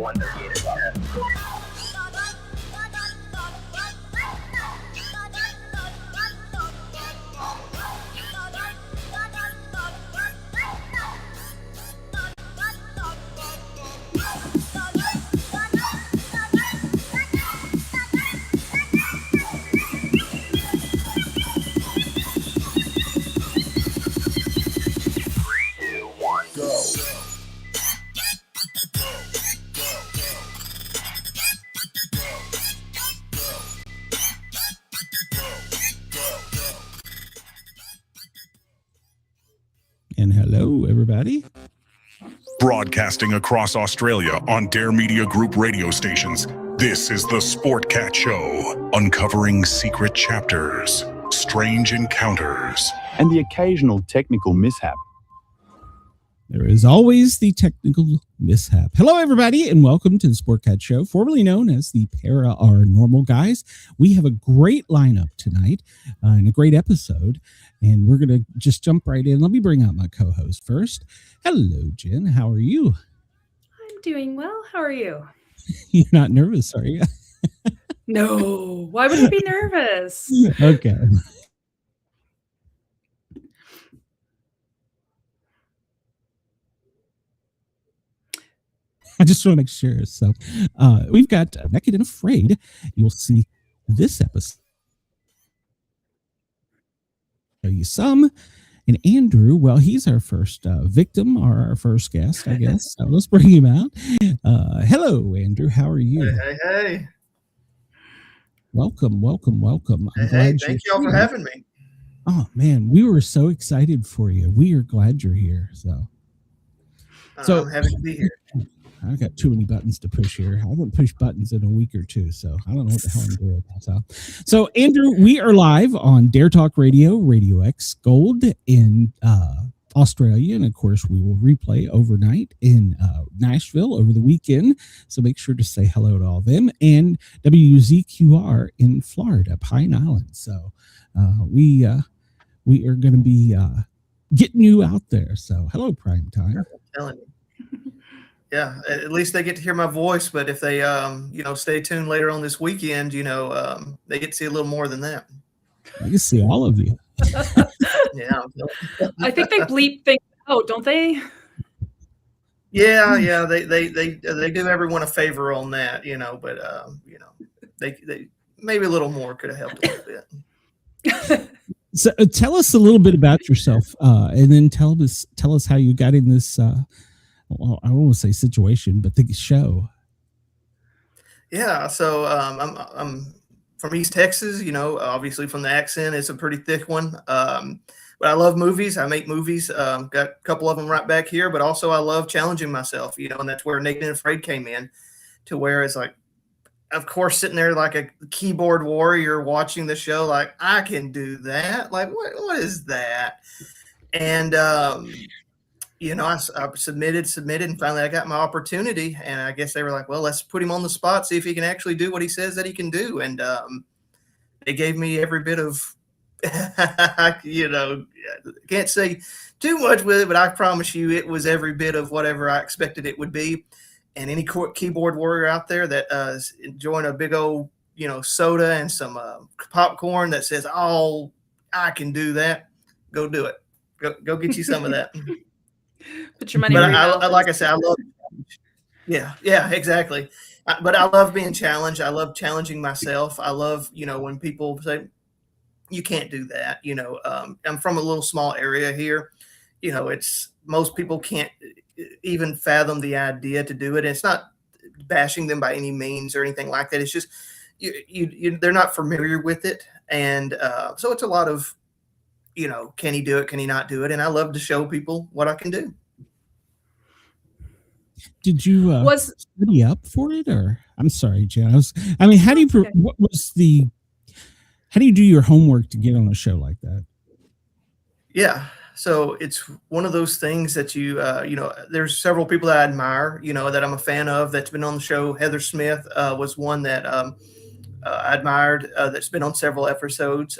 unedited. And hello, everybody. Broadcasting across Australia on Dare Media Group radio stations, this is the Sportcat Show, uncovering secret chapters, strange encounters, and the occasional technical mishap. There is always the technical mishap. Hello, everybody, and welcome to the Sportcat Show, formerly known as the Paranormal Guys. We have a great lineup tonight and a great episode, and we're going to just jump right in. Let me bring out my co-host first. Hello, Jen. How are you? I'm doing well. How are you? You're not nervous, are you? No. Why would you be nervous? Okay. I just want to make sure. So we've got Naked and Afraid. You'll see this episode. Show you some. And Andrew, well, he's our first victim or our first guest, I guess. So let's bring him out. Hello, Andrew. How are you? Hey. Welcome. Hey, thank y'all for having me. Oh, man, we were so excited for you. We are glad you're here. So I'm happy to be here. I've got too many buttons to push here. I haven't pushed buttons in a week or two, so I don't know what the hell I'm doing. So Andrew, we are live on Dare Talk Radio, Radio X Gold in Australia, and of course, we will replay overnight in Nashville over the weekend. So make sure to say hello to all of them, and WZQR in Florida, Pine Island. So we are going to be getting you out there. So hello, Prime Time. I'm telling you. Yeah, at least they get to hear my voice. But if they, stay tuned later on this weekend, they get to see a little more than that. I can see all of you. Yeah, I think they bleep things out, don't they? Yeah. They do everyone a favor on that, But they maybe a little more could have helped a little bit. So tell us a little bit about yourself, and then tell us how you got in this. Well, I don't want to say situation, but the show. Yeah, so I'm from East Texas. Obviously from the accent, it's a pretty thick one. But I love movies. I make movies. Got a couple of them right back here, but also I love challenging myself. And that's where Naked and Afraid came in, to where it's like, of course, sitting there like a keyboard warrior watching the show, like I can do that. Like what is that? And I submitted, and finally I got my opportunity. And I guess they were like, well, let's put him on the spot, see if he can actually do what he says that he can do. And they gave me every bit of, can't say too much with it, but I promise you it was every bit of whatever I expected it would be. And any keyboard warrior out there that is enjoying a big old, soda and some popcorn that says, oh, I can do that, go do it. Go get you some of that. Put your money. But like I said, I love. Yeah, exactly. But I love being challenged. I love challenging myself. I love, when people say you can't do that. I'm from a little small area here. It's most people can't even fathom the idea to do it. And it's not bashing them by any means or anything like that. It's just they're not familiar with it, and so it's a lot of. Can he do it? Can he not do it? And I love to show people what I can do. Did you study up for it, or I'm sorry, Jen? how do you how do you do your homework to get on a show like that? Yeah, so it's one of those things that there's several people that I admire, that I'm a fan of that's been on the show. Heather Smith was one that I admired that's been on several episodes.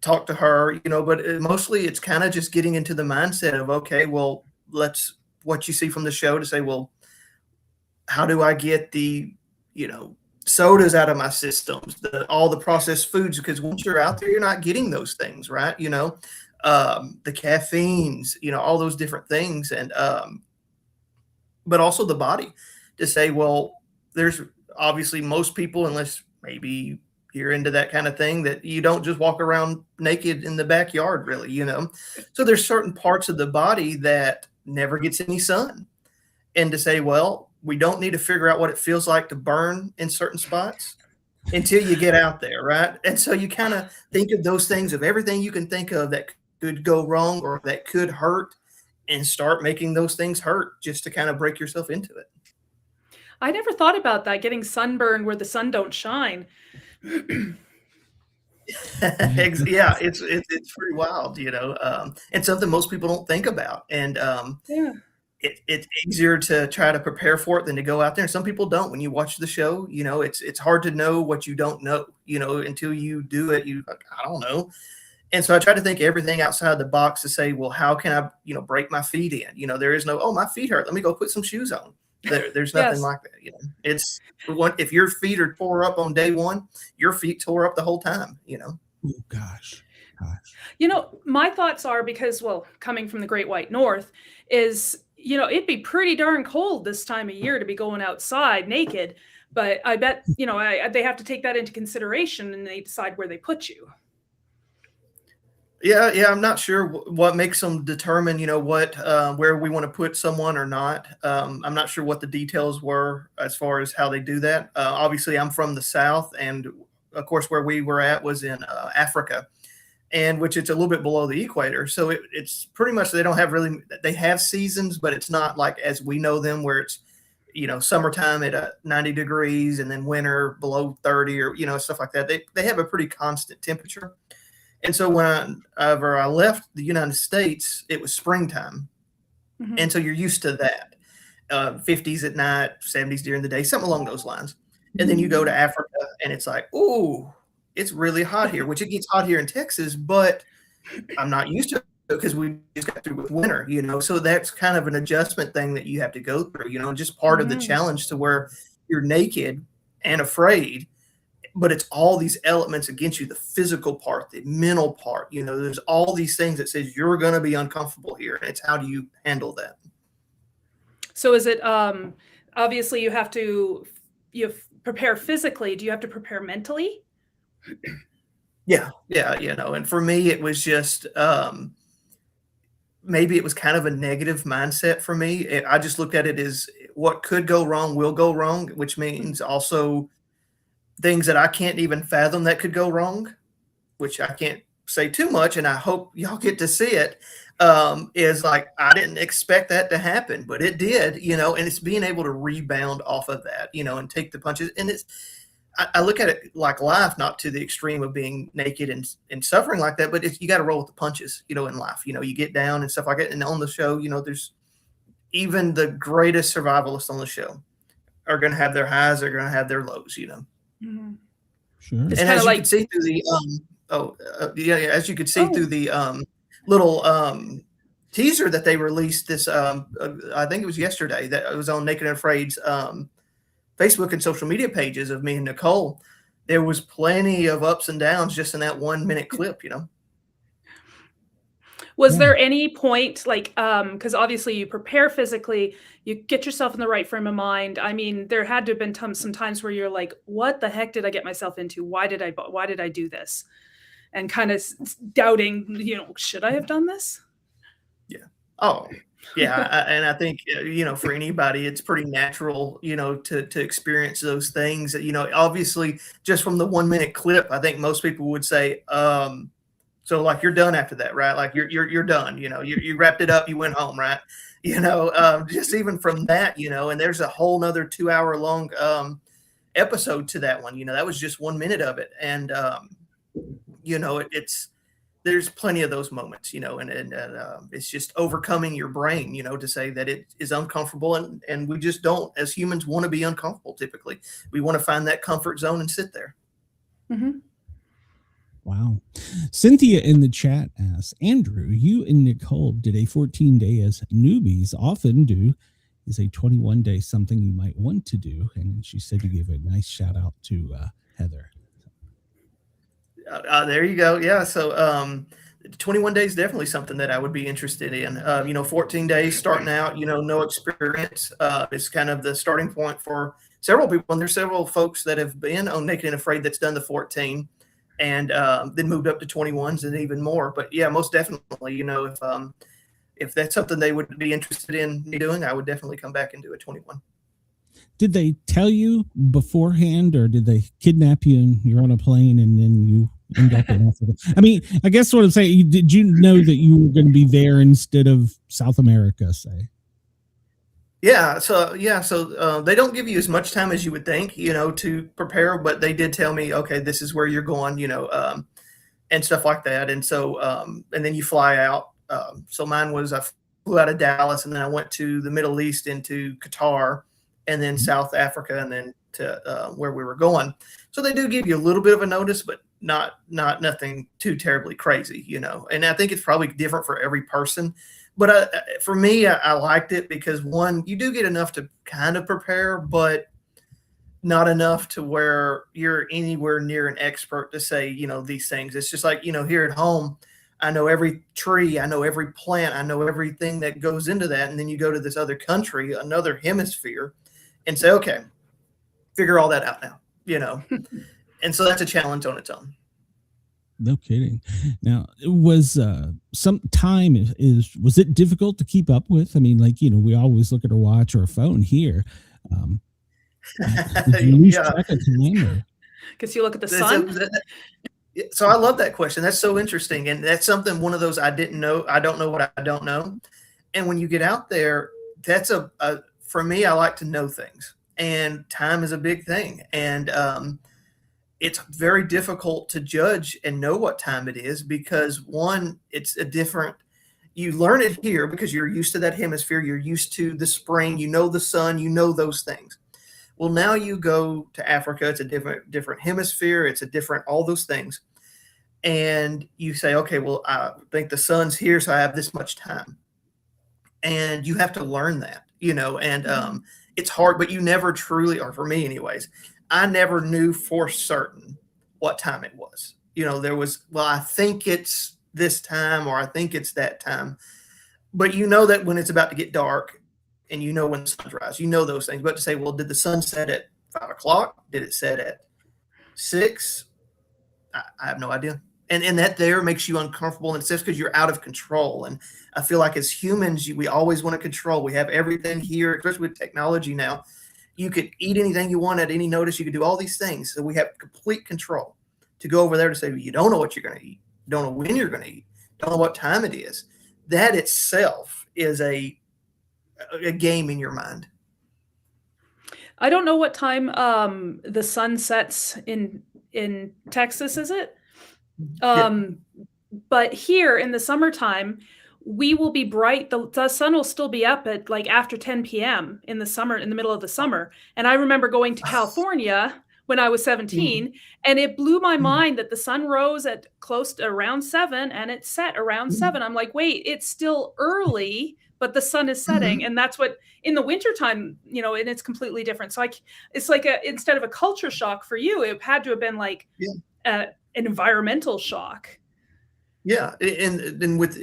Talk to her, but mostly it's kind of just getting into the mindset of, okay, well, what you see from the show to say, well, how do I get the, sodas out of my systems, all the processed foods, because once you're out there, you're not getting those things, right? The caffeines, all those different things. And, but also the body to say, well, there's obviously most people, unless maybe you're into that kind of thing, that you don't just walk around naked in the backyard, really, So there's certain parts of the body that never gets any sun. And to say, well, we don't need to figure out what it feels like to burn in certain spots until you get out there, right? And so you kind of think of those things, of everything you can think of that could go wrong or that could hurt, and start making those things hurt just to kind of break yourself into it. I never thought about that, getting sunburned where the sun don't shine. Yeah, it's pretty wild, and something most people don't think about. And Yeah. it's easier to try to prepare for it than to go out there. And some people don't. When you watch the show, it's hard to know what you don't know, until you do it. I don't know. And so I try to think everything outside the box to say, well, how can I, break my feet in? There is no, oh, my feet hurt, let me go put some shoes on. There's nothing Yes. like that. It's if your feet are tore up on day one, your feet tore up the whole time. Oh, gosh. My thoughts are, because, well, coming from the Great White North, is, it'd be pretty darn cold this time of year to be going outside naked. But I bet, they have to take that into consideration, and they decide where they put you. Yeah, I'm not sure what makes them determine, where we want to put someone or not. I'm not sure what the details were as far as how they do that. Obviously, I'm from the South, and of course, where we were at was in Africa, and which it's a little bit below the equator. So it's pretty much, they don't have they have seasons, but it's not like as we know them, where it's, summertime at 90 degrees and then winter below 30 or, stuff like that. They have a pretty constant temperature. And so whenever I left the United States, it was springtime. Mhm. And so you're used to that. 50s at night, 70s during the day, something along those lines. And then you go to Africa and it's like, ooh, it's really hot here, which it gets hot here in Texas, but I'm not used to it because we just got through with winter, So that's kind of an adjustment thing that you have to go through, just part of the challenge, to where you're naked and afraid, but it's all these elements against you, the physical part, the mental part, there's all these things that says you're going to be uncomfortable here. And it's how do you handle that? And So is it, obviously you have to prepare physically. Do you have to prepare mentally? Yeah. And for me, it was just, maybe it was kind of a negative mindset for me. I just looked at it as what could go wrong will go wrong, which means also things that I can't even fathom that could go wrong, which I can't say too much, and I hope y'all get to see it, is like, I didn't expect that to happen, but it did, and it's being able to rebound off of that, and take the punches. And I look at it like life, not to the extreme of being naked and suffering like that, but you got to roll with the punches, in life, you get down and stuff like that. And on the show, there's even the greatest survivalists on the show are going to have their highs, they're going to have their lows, Mm-hmm. Sure. It's And kinda as you like- can see through the as you could see through the little teaser that they released this, I think it was yesterday, that it was on Naked and Afraid's Facebook and social media pages of me and Nicole. There was plenty of ups and downs just in that 1 minute clip, Was Yeah. there any point, like, because obviously you prepare physically, you get yourself in the right frame of mind. I mean, there had to have been some times where you're like, what the heck did I get myself into? Why did I do this? And kind of doubting, should I have done this? Oh, yeah. And I think, for anybody, it's pretty natural, to experience those things that, obviously just from the 1 minute clip, I think most people would say, so like, you're done after that, right? Like you're done, you wrapped it up, you went home, right? Just even from that, and there's a whole nother 2 hour long episode to that one, that was just 1 minute of it. And, there's plenty of those moments, and it's just overcoming your brain, to say that it is uncomfortable. And we just don't, as humans, want to be uncomfortable. Typically, we want to find that comfort zone and sit there. Mm-hmm. Wow. Cynthia in the chat asks, Andrew, you and Nicole did a 14-day as newbies often do is a 21-day something you might want to do. And she said you gave a nice shout out to Heather. There you go. Yeah. So 21 days, definitely something that I would be interested in. 14 days starting out, no experience. It's kind of the starting point for several people. And there's several folks that have been on Naked and Afraid that's done the 14 and then moved up to 21s and even more. But yeah, most definitely, if that's something they would be interested in me doing, I would definitely come back and do a 21. Did they tell you beforehand, or did they kidnap you and you're on a plane and then you end up in Africa? I mean, I guess what I'm saying, did you know that you were going to be there instead of South America, say? Yeah. So they don't give you as much time as you would think, to prepare, but they did tell me, okay, this is where you're going, and stuff like that. And so, and then you fly out. So mine was, I flew out of Dallas and then I went to the Middle East into Qatar and then South Africa and then to where we were going. So they do give you a little bit of a notice, but nothing too terribly crazy, and I think it's probably different for every person. But for me, I liked it because, one, you do get enough to kind of prepare, but not enough to where you're anywhere near an expert to say, these things. It's just like, here at home, I know every tree, I know every plant, I know everything that goes into that. And then you go to this other country, another hemisphere, and say, okay, figure all that out now, And so that's a challenge on its own. No kidding. Now, was some time was it difficult to keep up with? I mean, we always look at our watch or a phone here. Did you lose track of time? Because you look at the sun. So I love that question. That's so interesting, and that's something. One of those I didn't know. I don't know what I don't know. And when you get out there, that's for me. I like to know things, and time is a big thing. And it's very difficult to judge and know what time it is because, one, it's a different, you learn it here because you're used to that hemisphere. You're used to the spring, the sun, those things. Well, now you go to Africa. It's a different hemisphere. It's a different, all those things. And you say, okay, well, I think the sun's here, so I have this much time. And you have to learn that, and it's hard, but you never truly, or for me anyways, I never knew for certain what time it was. There was, well, I think it's this time or I think it's that time. But that when it's about to get dark and when the sun's rise, those things. But to say, well, did the sun set at 5 o'clock? Did it set at 6? I have no idea. And that there makes you uncomfortable. And it's just because you're out of control. And I feel like as humans, we always want to control. We have everything here, especially with technology now. You could eat anything you want at any notice. You could do all these things. So we have complete control to go over there to say, well, you don't know what you're going to eat. Don't know when you're going to eat. Don't know what time it is. That itself is a game in your mind. I don't know what time the sun sets in Texas, is it? But here in the summertime, we will be bright. The sun will still be up at after 10 p.m. in the summer, in the middle of the summer. And I remember going to California when I was 17, and it blew my mind that the sun rose at close to around 7 and it set around 7. I'm like, wait, it's still early, but the sun is setting. And that's what in the wintertime, and it's completely different. So it's instead of a culture shock for you, it had to have been an environmental shock. Yeah, and with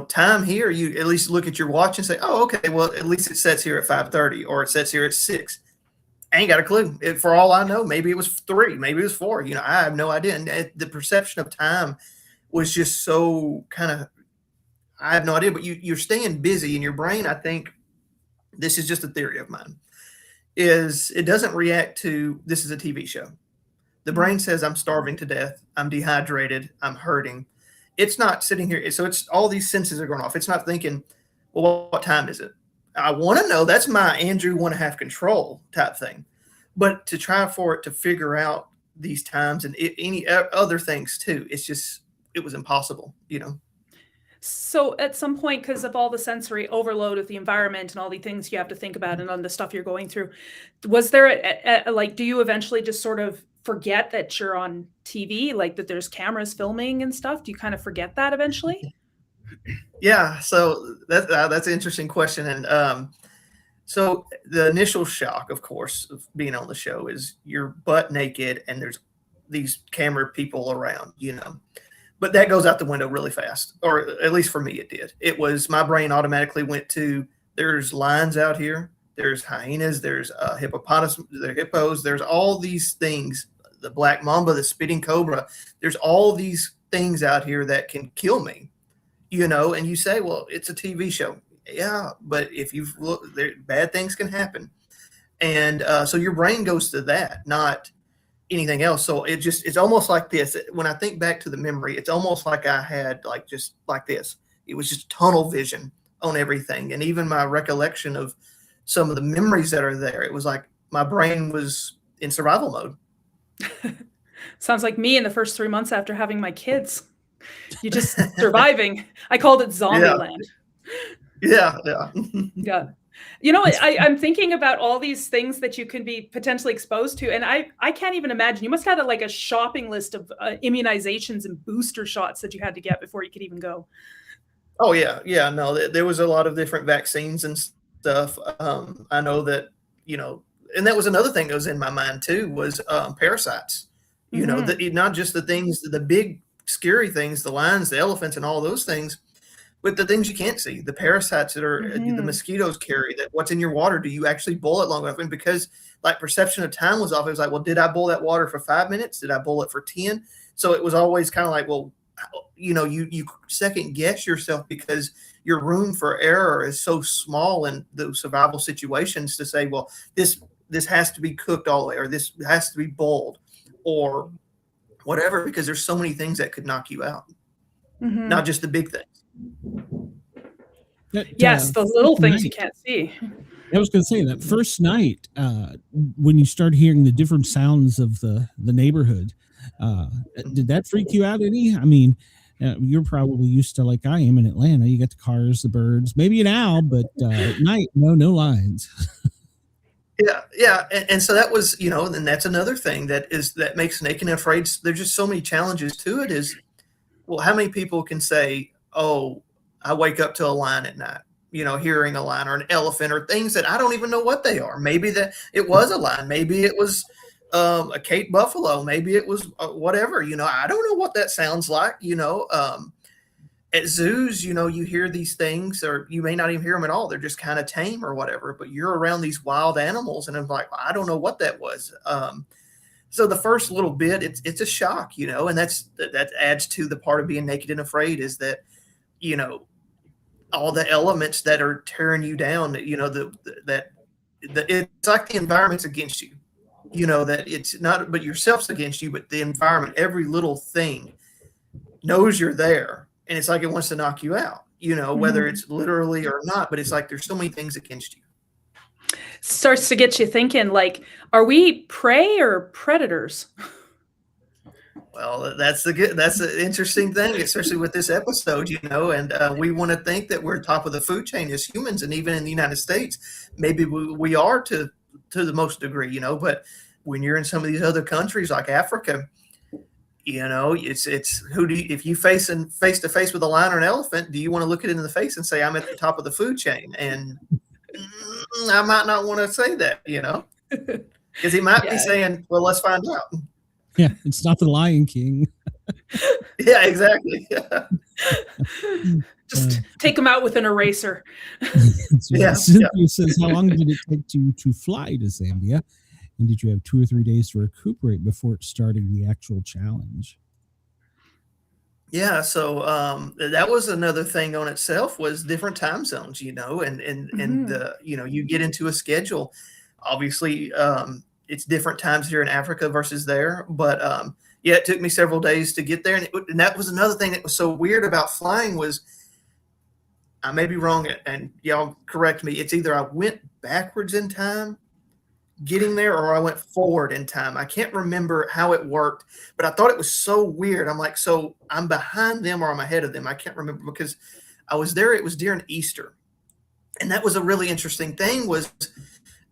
time here, you at least look at your watch and say, "Oh, okay, well, at least it sets here at 5:30, or it sets here at 6." I ain't got a clue. For all I know, maybe it was 3, maybe it was 4. I have no idea. And the perception of time was just so kind of, I have no idea. But you're staying busy in your brain. I think this is just a theory of mine. Is it doesn't react to this is a TV show. The brain says, I'm starving to death. I'm dehydrated. I'm hurting. It's not sitting here. So it's all these senses are going off. It's not thinking, well, what time is it? I want to know. That's my Andrew want to have control type thing. But to try for it to figure out these times and any other things too, it was impossible, So at some point, because of all the sensory overload of the environment and all the things you have to think about and on the stuff you're going through, was there do you eventually just sort of forget that you're on TV, that there's cameras filming and stuff? Do you kind of forget that eventually? Yeah. So that's an interesting question. And So the initial shock, of course, of being on the show is you're butt naked and there's these camera people around, but that goes out the window really fast, or at least for me, it did. It was, my brain automatically went to, there's lions out here, there's hyenas, there's hippopotamus, there's hippos, there's all these things, the black mamba, the spitting cobra, there's all these things out here that can kill me, and you say, well, it's a TV show. Yeah, but if you've looked, bad things can happen. And so your brain goes to that, not anything else. So it's almost like this. When I think back to the memory, it's almost like I had just like this. It was just tunnel vision on everything. And even my recollection of some of the memories that are there, it was like my brain was in survival mode. Sounds like me in the first 3 months after having my kids. You just surviving. I called it Zombieland. Yeah. Yeah. I'm thinking about all these things that you can be potentially exposed to. And I can't even imagine. You must have a shopping list of immunizations and booster shots that you had to get before you could even go. Oh, yeah. Yeah. No, there was a lot of different vaccines and stuff. I know that, and that was another thing that was in my mind too, was parasites. Not just the things, the big scary things, the lions, the elephants, and all those things, but the things you can't see, the parasites that are the mosquitoes carry, that what's in your water, do you actually boil it long enough? And because perception of time was off, it was like, well, did I boil that water for 5 minutes? Did I boil it for 10? So it was always kind of like, well, you second guess yourself because your room for error is so small in those survival situations to say, well, this has to be cooked all the way, or this has to be boiled, or whatever, because there's so many things that could knock you out, not just the big things. Yes, those little things you can't see. I was going to say that first night when you started hearing the different sounds of the neighborhood, did that freak you out any? I mean, you're probably used to, like I am in Atlanta, you got the cars, the birds, maybe an owl, but at night, no lines. Yeah. And so that was, and that's another thing that makes Naked and Afraid. There's just so many challenges to it is, well, how many people can say, oh, I wake up to a lion at night, hearing a lion or an elephant or things that I don't even know what they are. Maybe that it was a lion. Maybe it was a Cape buffalo. Maybe it was whatever, I don't know what that sounds like, at zoos, you hear these things, or you may not even hear them at all. They're just kind of tame or whatever, but you're around these wild animals and I'm like, I don't know what that was. So the first little bit, it's a shock, and that adds to the part of being naked and afraid is that, all the elements that are tearing you down, it's like the environment's against you, that it's not, but yourself's against you, but the environment, every little thing knows you're there. And it's like it wants to knock you out, whether it's literally or not, but it's like there's so many things against you. Starts to get you thinking, are we prey or predators? Well, that's the interesting thing, especially with this episode, and we want to think that we're top of the food chain as humans. And even in the United States, maybe we are to the most degree, but when you're in some of these other countries like Africa, it's who do you, if you face to face with a lion or an elephant, do you want to look it in the face and say, I'm at the top of the food chain? And I might not want to say that, because he might be saying, well, let's find out. Yeah, it's not the Lion King. Yeah, exactly. Just take him out with an eraser. Cynthia says, how long did it take you to fly to Zambia? And did you have 2 or 3 days to recuperate before starting the actual challenge? Yeah, so that was another thing on itself, was different time zones, and you get into a schedule. Obviously, it's different times here in Africa versus there, but it took me several days to get there, and that was another thing that was so weird about flying was, I may be wrong, and y'all correct me. It's either I went backwards in time getting there, or I went forward in time. I can't remember how it worked, but I thought it was so weird. I'm like, so I'm behind them or I'm ahead of them? I can't remember, because I was there. It was during Easter, and that was a really interesting thing. Was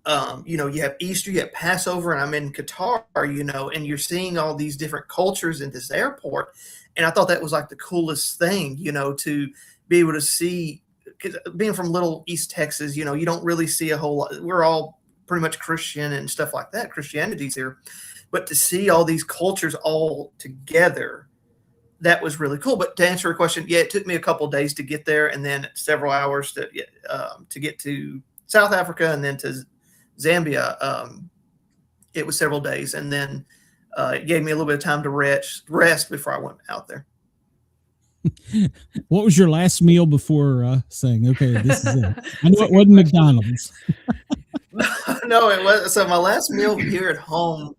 you have Easter, you have Passover, and I'm in Qatar, and you're seeing all these different cultures in this airport. And I thought that was like the coolest thing, to be able to see because being from little East Texas, you don't really see a whole lot. We're all pretty much Christian and stuff like that. Christianity's here. But to see all these cultures all together, that was really cool. But to answer your question, yeah, it took me a couple of days to get there, and then several hours to get to South Africa and then to Zambia. It was several days, and then it gave me a little bit of time to rest before I went out there. What was your last meal before saying, okay, this is it? I know it wasn't McDonald's. No, it was. So my last meal here at home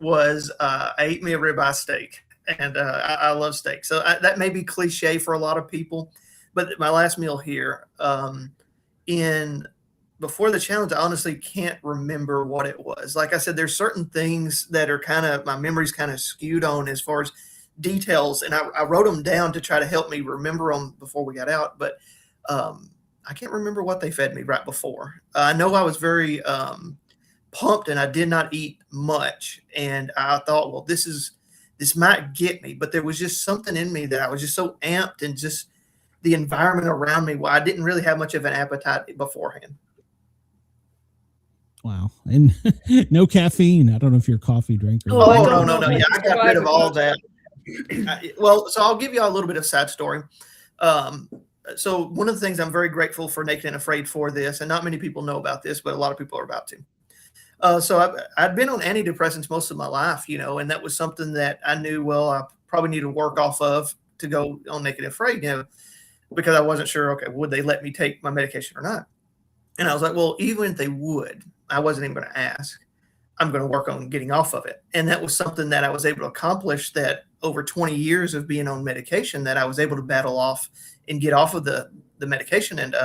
was I ate me a ribeye steak, and I love steak. So that may be cliche for a lot of people, but my last meal here before the challenge, I honestly can't remember what it was. Like I said, there's certain things that are my memory's kind of skewed on as far as details, and I wrote them down to try to help me remember them before we got out, but I can't remember what they fed me right before. I know I was very pumped, and I did not eat much, and I thought, well, this might get me, but there was just something in me that I was just so amped, and just the environment around me, I didn't really have much of an appetite beforehand. Wow. And no caffeine. I don't know if you're a coffee drinker. No. Yeah, I got rid of all that. So I'll give you a little bit of side story. So one of the things I'm very grateful for Naked and Afraid for this, and not many people know about this, but a lot of people are about to. So I'd been on antidepressants most of my life, and that was something that I knew, well, I probably need to work off of to go on Naked and Afraid, because I wasn't sure, okay, would they let me take my medication or not? And I was like, well, even if they would, I wasn't even going to ask. I'm going to work on getting off of it. And that was something that I was able to accomplish, that over 20 years of being on medication, that I was able to battle off and get off of the medication. And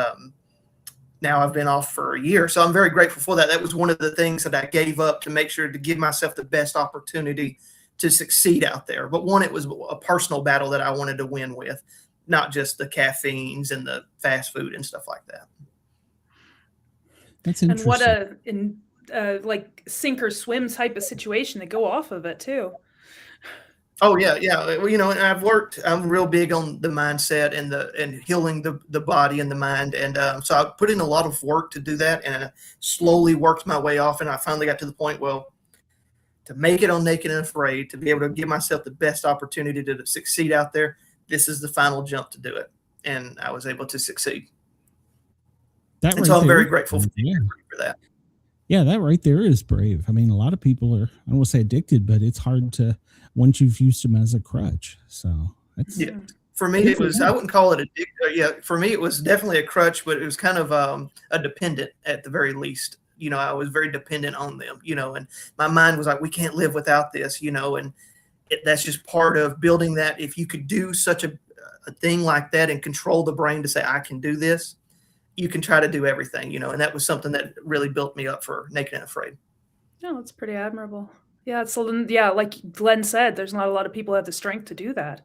now I've been off for a year. So I'm very grateful for that. That was one of the things that I gave up to make sure to give myself the best opportunity to succeed out there. But one, it was a personal battle that I wanted to win with, not just the caffeines and the fast food and stuff like that. That's interesting. And what a like sink or swim type of situation to go off of it too. Oh yeah. Well, and I'm real big on the mindset and healing the body and the mind. And so I put in a lot of work to do that, and I slowly worked my way off. And I finally got to the point, well, to make it on Naked and Afraid, to be able to give myself the best opportunity to succeed out there, this is the final jump to do it. And I was able to succeed. So I'm very grateful for that. Yeah, that right there is brave. I mean, a lot of people are, I don't want to say addicted, but it's hard to, once you've used them as a crutch. So that's, yeah. For me, it was, I wouldn't call it addicted. Yeah, for me, it was definitely a crutch, but it was kind of a dependent at the very least. I was very dependent on them, and my mind was like, we can't live without this, and that's just part of building that. If you could do such a thing like that and control the brain to say, I can do this, you can try to do everything, and that was something that really built me up for Naked and Afraid. No, that's pretty admirable. Yeah. So yeah, like Glenn said, there's not a lot of people who have the strength to do that.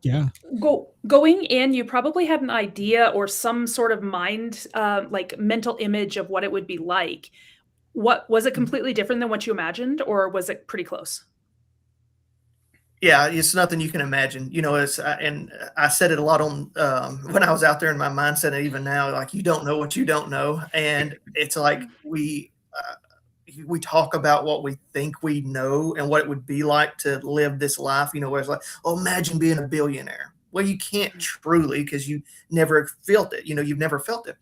Yeah. Going in, you probably had an idea or some sort of mind, like mental image of what it would be like. What was it completely different than what you imagined, or was it pretty close? Yeah, it's nothing you can imagine. And I said it a lot on when I was out there in my mindset, and even now, like, you don't know what you don't know. And it's like we talk about what we think we know and what it would be like to live this life, where it's like, oh, imagine being a billionaire. Well, you can't truly, because you never felt it. You've never felt it.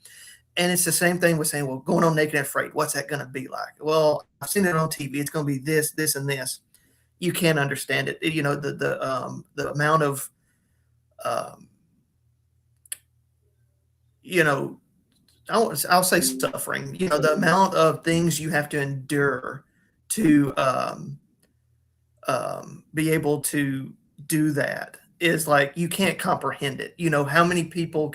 And it's the same thing with saying, well, going on Naked and Afraid, what's that going to be like? Well, I've seen it on TV. It's going to be this, this, and this. You can't understand it. The amount of, I'll say suffering, the amount of things you have to endure to be able to do that is like, you can't comprehend it. How many people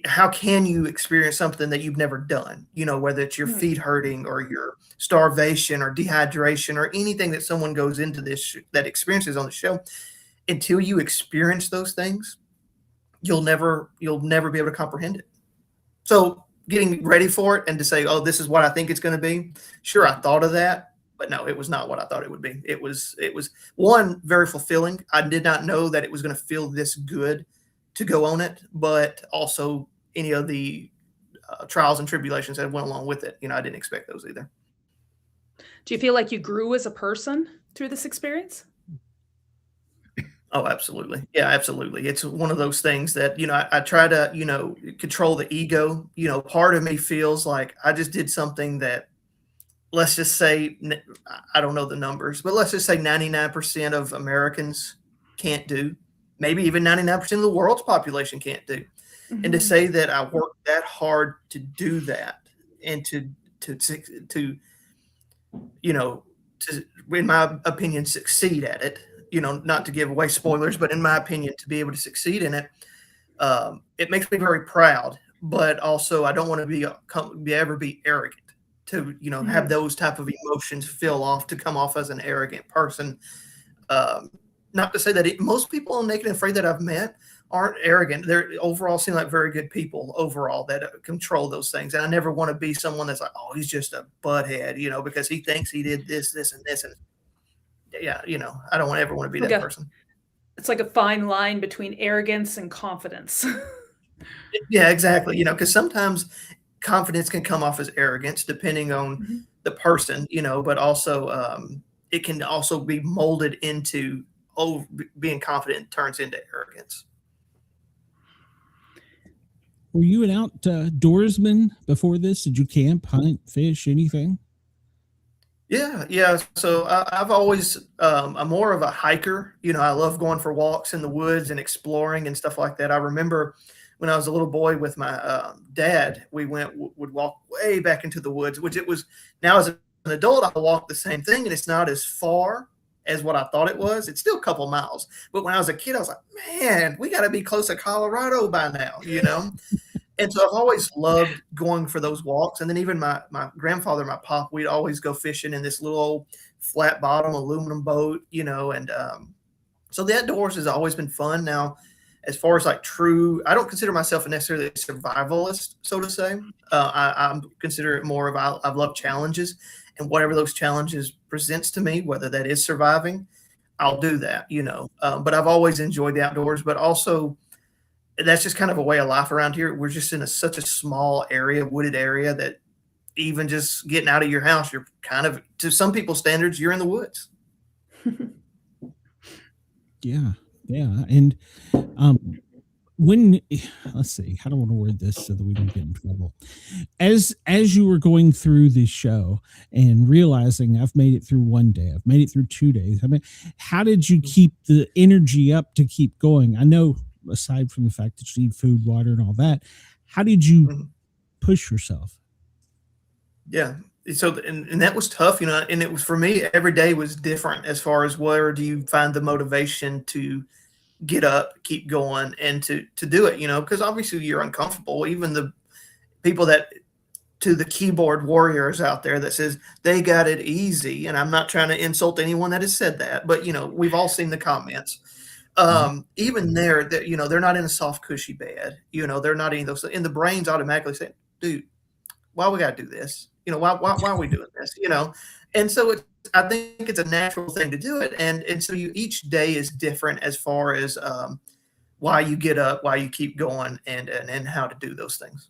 how can you experience something that you've never done, whether it's your feet hurting or your starvation or dehydration or anything that someone goes into that experiences on the show, until you experience those things, you'll never be able to comprehend it. So getting ready for it and to say, oh, this is what I think it's going to be. Sure. I thought of that, but no, it was not what I thought it would be. It was one, very fulfilling. I did not know that it was going to feel this good to go on it, but also any of the trials and tribulations that went along with it. I didn't expect those either. Do you feel like you grew as a person through this experience? Oh, absolutely. Yeah, absolutely. It's one of those things that, I try to, control the ego. Part of me feels like I just did something that, let's just say, I don't know the numbers, but let's just say 99% of Americans can't do. Maybe even 99% of the world's population can't do. And to say that I worked that hard to do that and to in my opinion, succeed at it, not to give away spoilers, but in my opinion, to be able to succeed in it, it makes me very proud, but also I don't want to ever be arrogant to, have those type of emotions come off as an arrogant person. Not to say that most people on Naked and Afraid that I've met aren't arrogant. They're overall seem like very good people overall that control those things. And I never want to be someone that's like, oh, he's just a butthead, because he thinks he did this, and this. And yeah, I don't ever want to be that person. It's like a fine line between arrogance and confidence. Yeah, exactly. Because sometimes confidence can come off as arrogance depending on the person, but also it can also be molded into being confident turns into arrogance. Were you an outdoorsman before this? Did you camp, hunt, fish, anything? Yeah. So I've always, I'm more of a hiker. I love going for walks in the woods and exploring and stuff like that. I remember when I was a little boy with my dad, we would walk way back into the woods, which it was now as an adult, I walk the same thing and it's not as far as what I thought it was. It's still a couple miles. But when I was a kid, I was like, man, we got to be close to Colorado by now, And so I've always loved going for those walks. And then even my grandfather, my pop, we'd always go fishing in this little old flat bottom aluminum boat, and so the outdoors has always been fun. Now, as far as like I don't consider myself necessarily a survivalist, so to say. I consider it more of I've loved challenges, and whatever those challenges presents to me, whether that is surviving, I'll do that, but I've always enjoyed the outdoors, but also that's just kind of a way of life around here. We're just in such a small area, wooded area, that even just getting out of your house, you're kind of, to some people's standards, you're in the woods. Yeah. And when, let's see, how do I want to word this so that we don't get in trouble? As you were going through the show and realizing I've made it through one day, I've made it through 2 days, how did you keep the energy up to keep going? I know, aside from the fact that you need food, water, and all that, how did you push yourself? Yeah. So, and that was tough, and it was, for me, every day was different as far as where do you find the motivation to get up, keep going, and to do it, because obviously you're uncomfortable. Even the people to the keyboard warriors out there that says they got it easy. And I'm not trying to insult anyone that has said that, but we've all seen the comments. Even there, that they're not in a soft, cushy bed. They're not in those, and the brain's automatically saying, "Dude, why we got to do this? Why are we doing this? And so I think it's a natural thing to do it, and so each day is different as far as why you get up, why you keep going, and how to do those things.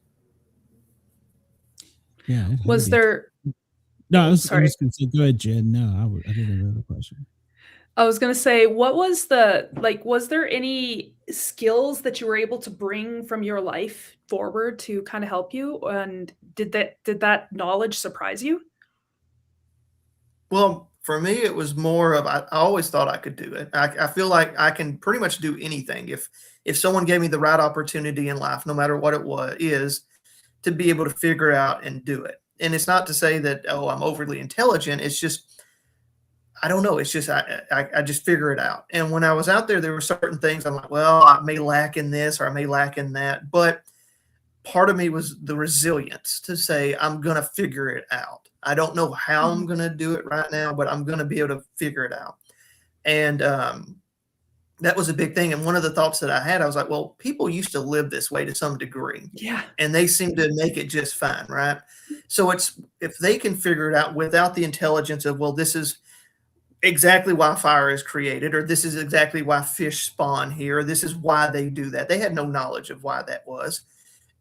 Yeah. Was there? No, I was going to say, go ahead, Jen. No, I didn't have another question. I was going to say, what was was there any skills that you were able to bring from your life forward to kind of help you? And did that knowledge surprise you? Well, for me, it was more of, I always thought I could do it. I feel like I can pretty much do anything. If someone gave me the right opportunity in life, no matter what it is, to be able to figure it out and do it. And it's not to say that, oh, I'm overly intelligent. It's just, I don't know. It's just, I just figure it out. And when I was out there, there were certain things I'm like, well, I may lack in this or I may lack in that. But part of me was the resilience to say, I'm going to figure it out. I don't know how I'm going to do it right now, but I'm going to be able to figure it out. And that was a big thing. And one of the thoughts that I had, I was like, well, people used to live this way to some degree. Yeah. And they seem to make it just fine, right? So it's, if they can figure it out without the intelligence of, well, this is, exactly why fire is created, or this is exactly why fish spawn here, or this is why they do that. They had no knowledge of why that was.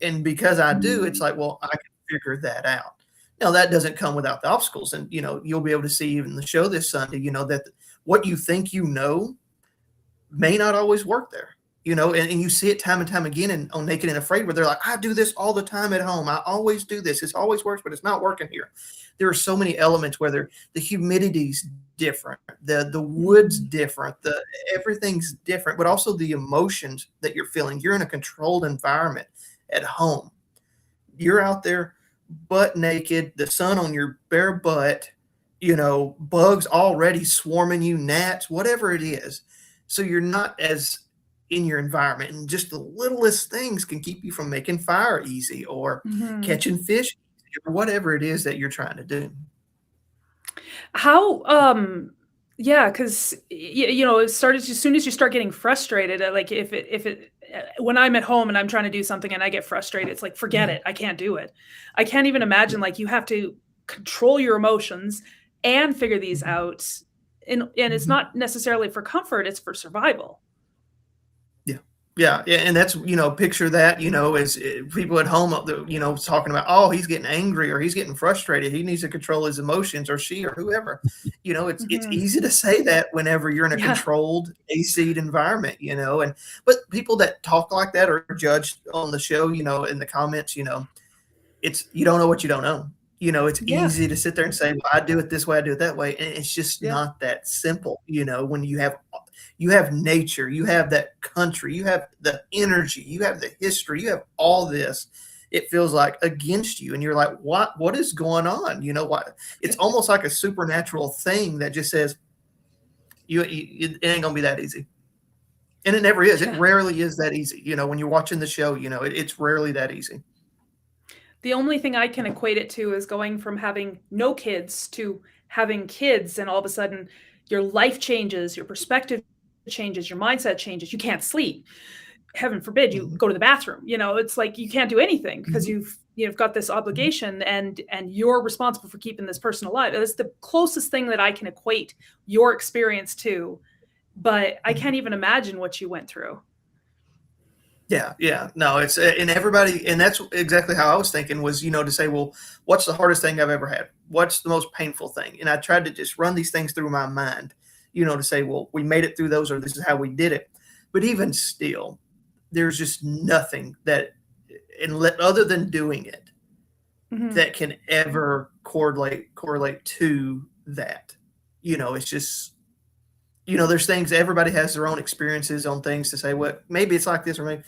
And because I do, it's like, well, I can figure that out. Now that doesn't come without the obstacles. And, you'll be able to see even the show this Sunday, that what you think may not always work there, and you see it time and time again on Naked and Afraid, where they're like, I do this all the time at home. I always do this. It always works, but it's not working here. There are so many elements, whether the humidity's different, the wood's different, everything's different, but also the emotions that you're feeling. You're in a controlled environment at home. You're out there butt naked, the sun on your bare butt, bugs already swarming you, gnats, whatever it is. So you're not as in your environment, and just the littlest things can keep you from making fire easy or catching fish or whatever it is that you're trying to do. How yeah, because it started as soon as you start getting frustrated, like if it when I'm at home and I'm trying to do something and I get frustrated, it's like, forget it, I can't do it. I can't even imagine, like, you have to control your emotions and figure these out, and it's not necessarily for comfort, it's for survival. Yeah, and that's, picture that, as people at home, talking about, oh, he's getting angry or he's getting frustrated. He needs to control his emotions, or she, or whoever. It's easy to say that whenever you're in a controlled, AC'd environment, but people that talk like that or judge on the show, in the comments, it's, you don't know what you don't know. It's easy to sit there and say, well, I do it this way, I do it that way. And it's just not that simple, when you have nature, you have that country, you have the energy, you have the history, you have all this. It feels like against you, and you're like, what is going on? What? It's almost like a supernatural thing that just says, it ain't gonna be that easy. And it never is. It rarely is that easy. When you're watching the show, it's rarely that easy. The only thing I can equate it to is going from having no kids to having kids, and all of a sudden your life changes, your perspective changes, your mindset changes. You can't sleep. Heaven forbid you go to the bathroom. It's like you can't do anything because you've got this obligation, and you're responsible for keeping this person alive. That's the closest thing that I can equate your experience to, but I can't even imagine what you went through. Yeah. No, it's, and everybody, and that's exactly how I was thinking was, to say, well, what's the hardest thing I've ever had? What's the most painful thing? And I tried to just run these things through my mind, to say, well, we made it through those, or this is how we did it. But even still, there's just nothing that, other than doing it, that can ever correlate to that. It's just, there's things, everybody has their own experiences on things to say, well, maybe it's like this, or maybe,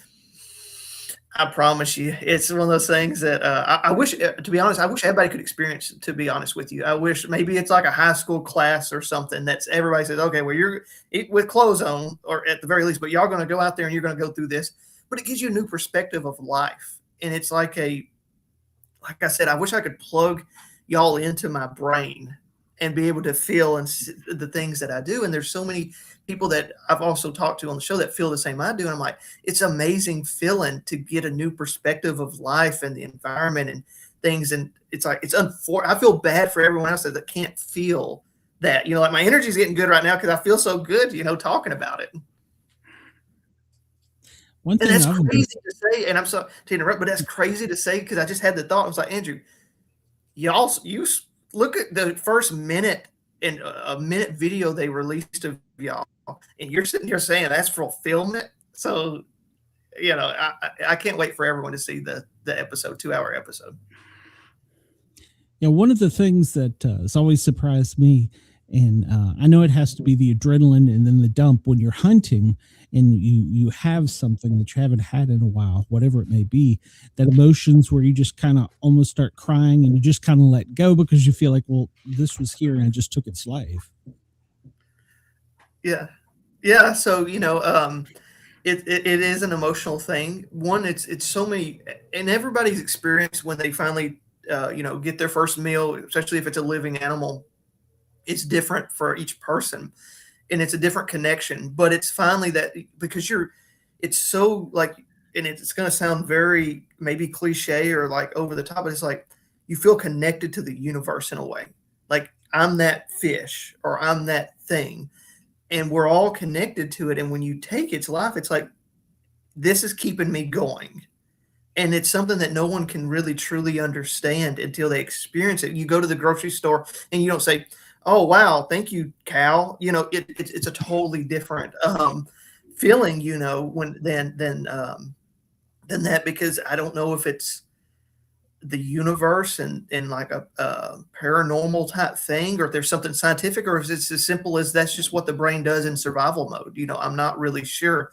I promise you, it's one of those things that I wish, to be honest, I wish everybody could experience, to be honest with you. I wish maybe it's like a high school class or something that's everybody says, okay, well, you're with clothes on, or at the very least, but y'all going to go out there and you're going to go through this. But it gives you a new perspective of life. And it's like I said, I wish I could plug y'all into my brain and be able to feel and see the things that I do. And there's so many people that I've also talked to on the show that feel the same I do. And I'm like, it's amazing feeling to get a new perspective of life and the environment and things. And it's like, I feel bad for everyone else that can't feel that, like my energy's getting good right now because I feel so good, talking about it. One thing, and that's crazy to say, and I'm sorry to interrupt, but that's crazy to say because I just had the thought. I was like, Andrew, you look at the first minute and a minute video they released of y'all, and you're sitting here saying that's fulfillment. So, I can't wait for everyone to see the episode, 2-hour episode. Yeah, one of the things that has always surprised me, and I know it has to be the adrenaline and then the dump when you're hunting and you have something that you haven't had in a while, whatever it may be, that emotions where you just kind of almost start crying and you just kind of let go because you feel like, well, this was here and I just took its life. Yeah. So, it is an emotional thing. One, it's so many, and everybody's experience when they finally, get their first meal, especially if it's a living animal, it's different for each person. And it's a different connection, but it's finally that because it's so like, and it's going to sound very maybe cliche or like over the top, but it's like you feel connected to the universe in a way. Like I'm that fish or I'm that thing. And we're all connected to it. And when you take its life, it's like, this is keeping me going. And it's something that no one can really truly understand until they experience it. You go to the grocery store and you don't say, oh, wow, thank you, cow. You know, it's a totally different feeling, you know, than that, because I don't know if it's the universe and like a paranormal type thing, or if there's something scientific, or if it's as simple as that's just what the brain does in survival mode. You know, I'm not really sure,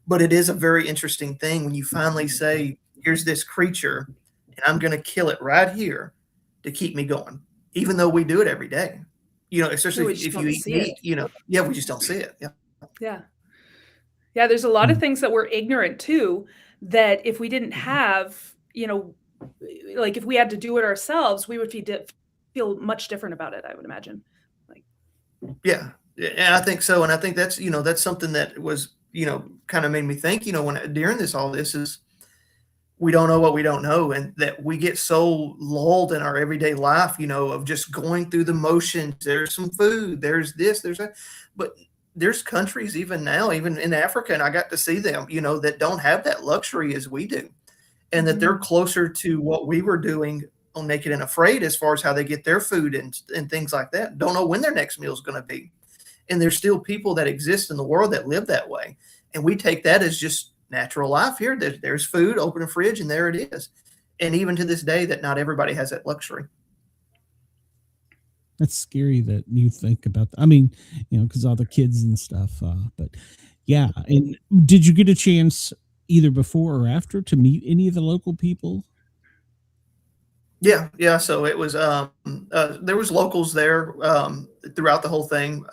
but it is a very interesting thing when you finally say, here's this creature and I'm going to kill it right here to keep me going, even though we do it every day, you know, especially if you eat meat, you know, yeah, we just don't see it. Yeah. There's a lot of things that we're ignorant to, that if we didn't have, you know, like if we had to do it ourselves, we would feel much different about it, I would imagine. Like, yeah, I think so. And I think that's, you know, that's something that was, you know, kind of made me think, you know, when during all this is, we don't know what we don't know, and that we get so lulled in our everyday life, you know, of just going through the motions. There's some food, there's this, there's that, but there's countries even now, even in Africa, and I got to see them, you know, that don't have that luxury as we do, and that they're closer to what we were doing on Naked and Afraid as far as how they get their food and things like that. Don't know when their next meal is going to be. And there's still people that exist in the world that live that way. And we take that as just natural life here. There's food, open a fridge, and there it is. And even to this day, that not everybody has that luxury. That's scary that you think about that. I mean, you know, because all the kids and stuff. But yeah. And did you get a chance either before or after to meet any of the local people? Yeah. So it was there was locals there throughout the whole thing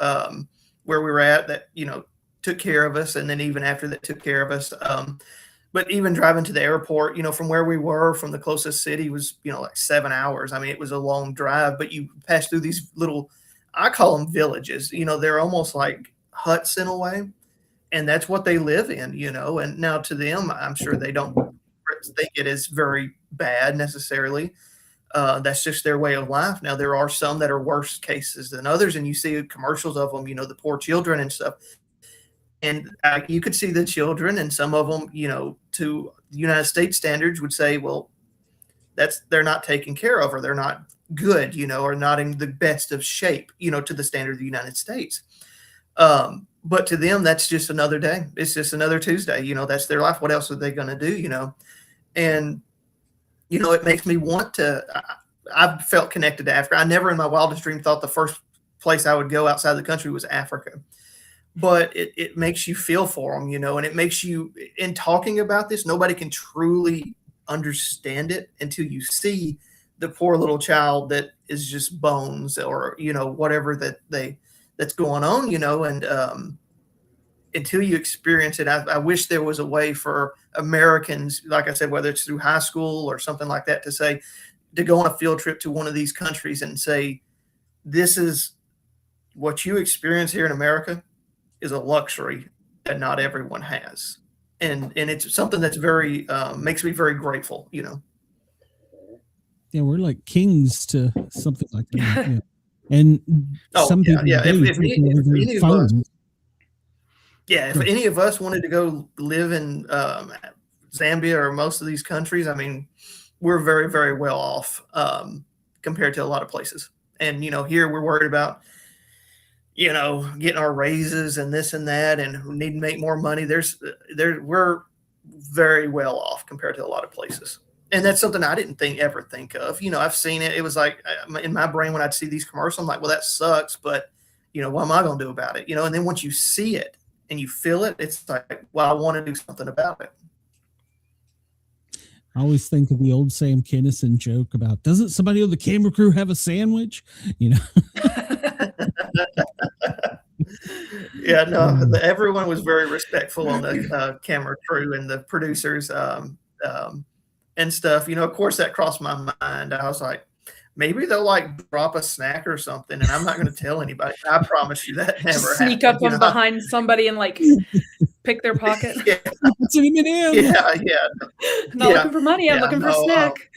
where we were at that, you know, took care of us, and then even after that took care of us. But even driving to the airport, you know, from where we were, from the closest city was, you know, like 7 hours. I mean, it was a long drive, but you pass through these little, I call them villages, you know, they're almost like huts in a way. And that's what they live in, you know, and now to them, I'm sure they don't think it is very bad necessarily. That's just their way of life. Now, there are some that are worse cases than others, and you see commercials of them, you know, the poor children and stuff. And you could see the children, and some of them, you know, to United States standards would say, well, they're not taken care of, or they're not good, you know, or not in the best of shape, you know, to the standard of the United States. But to them, that's just another day. It's just another Tuesday, you know, that's their life. What else are they going to do, you know? And, you know, it makes me want to, I've felt connected to Africa. I never in my wildest dream thought the first place I would go outside the country was Africa. But it makes you feel for them, you know, and it makes you, in talking about this, nobody can truly understand it until you see the poor little child that is just bones, or, you know, whatever that's going on, you know, and until you experience it, I wish there was a way for Americans, like I said, whether it's through high school or something like that, to go on a field trip to one of these countries and say, this is what you experience here in America is a luxury that not everyone has. And it's something that's very, makes me very grateful, you know? Yeah. We're like kings to something like that. Yeah. And some people, if any of us wanted to go live in Zambia or most of these countries, I mean, we're very, very well off compared to a lot of places. And, you know, here we're worried about, you know, getting our raises and this and that, and we need to make more money. We're very well off compared to a lot of places. And that's something I didn't ever think of. You know, I've seen it. It was like in my brain when I'd see these commercials, I'm like, well, that sucks, but, you know, what am I going to do about it? You know, and then once you see it and you feel it, it's like, well, I want to do something about it. I always think of the old Sam Kinison joke about, doesn't somebody on the camera crew have a sandwich? You know? Yeah, no, everyone was very respectful on the camera crew and the producers and stuff. You know, of course, that crossed my mind. I was like, maybe they'll like drop a snack or something, and I'm not going to tell anybody. I promise you that never happened. Sneak up on behind somebody and like pick their pocket. Yeah. It's an M&M. Yeah. Not looking for money. I'm looking for a snack.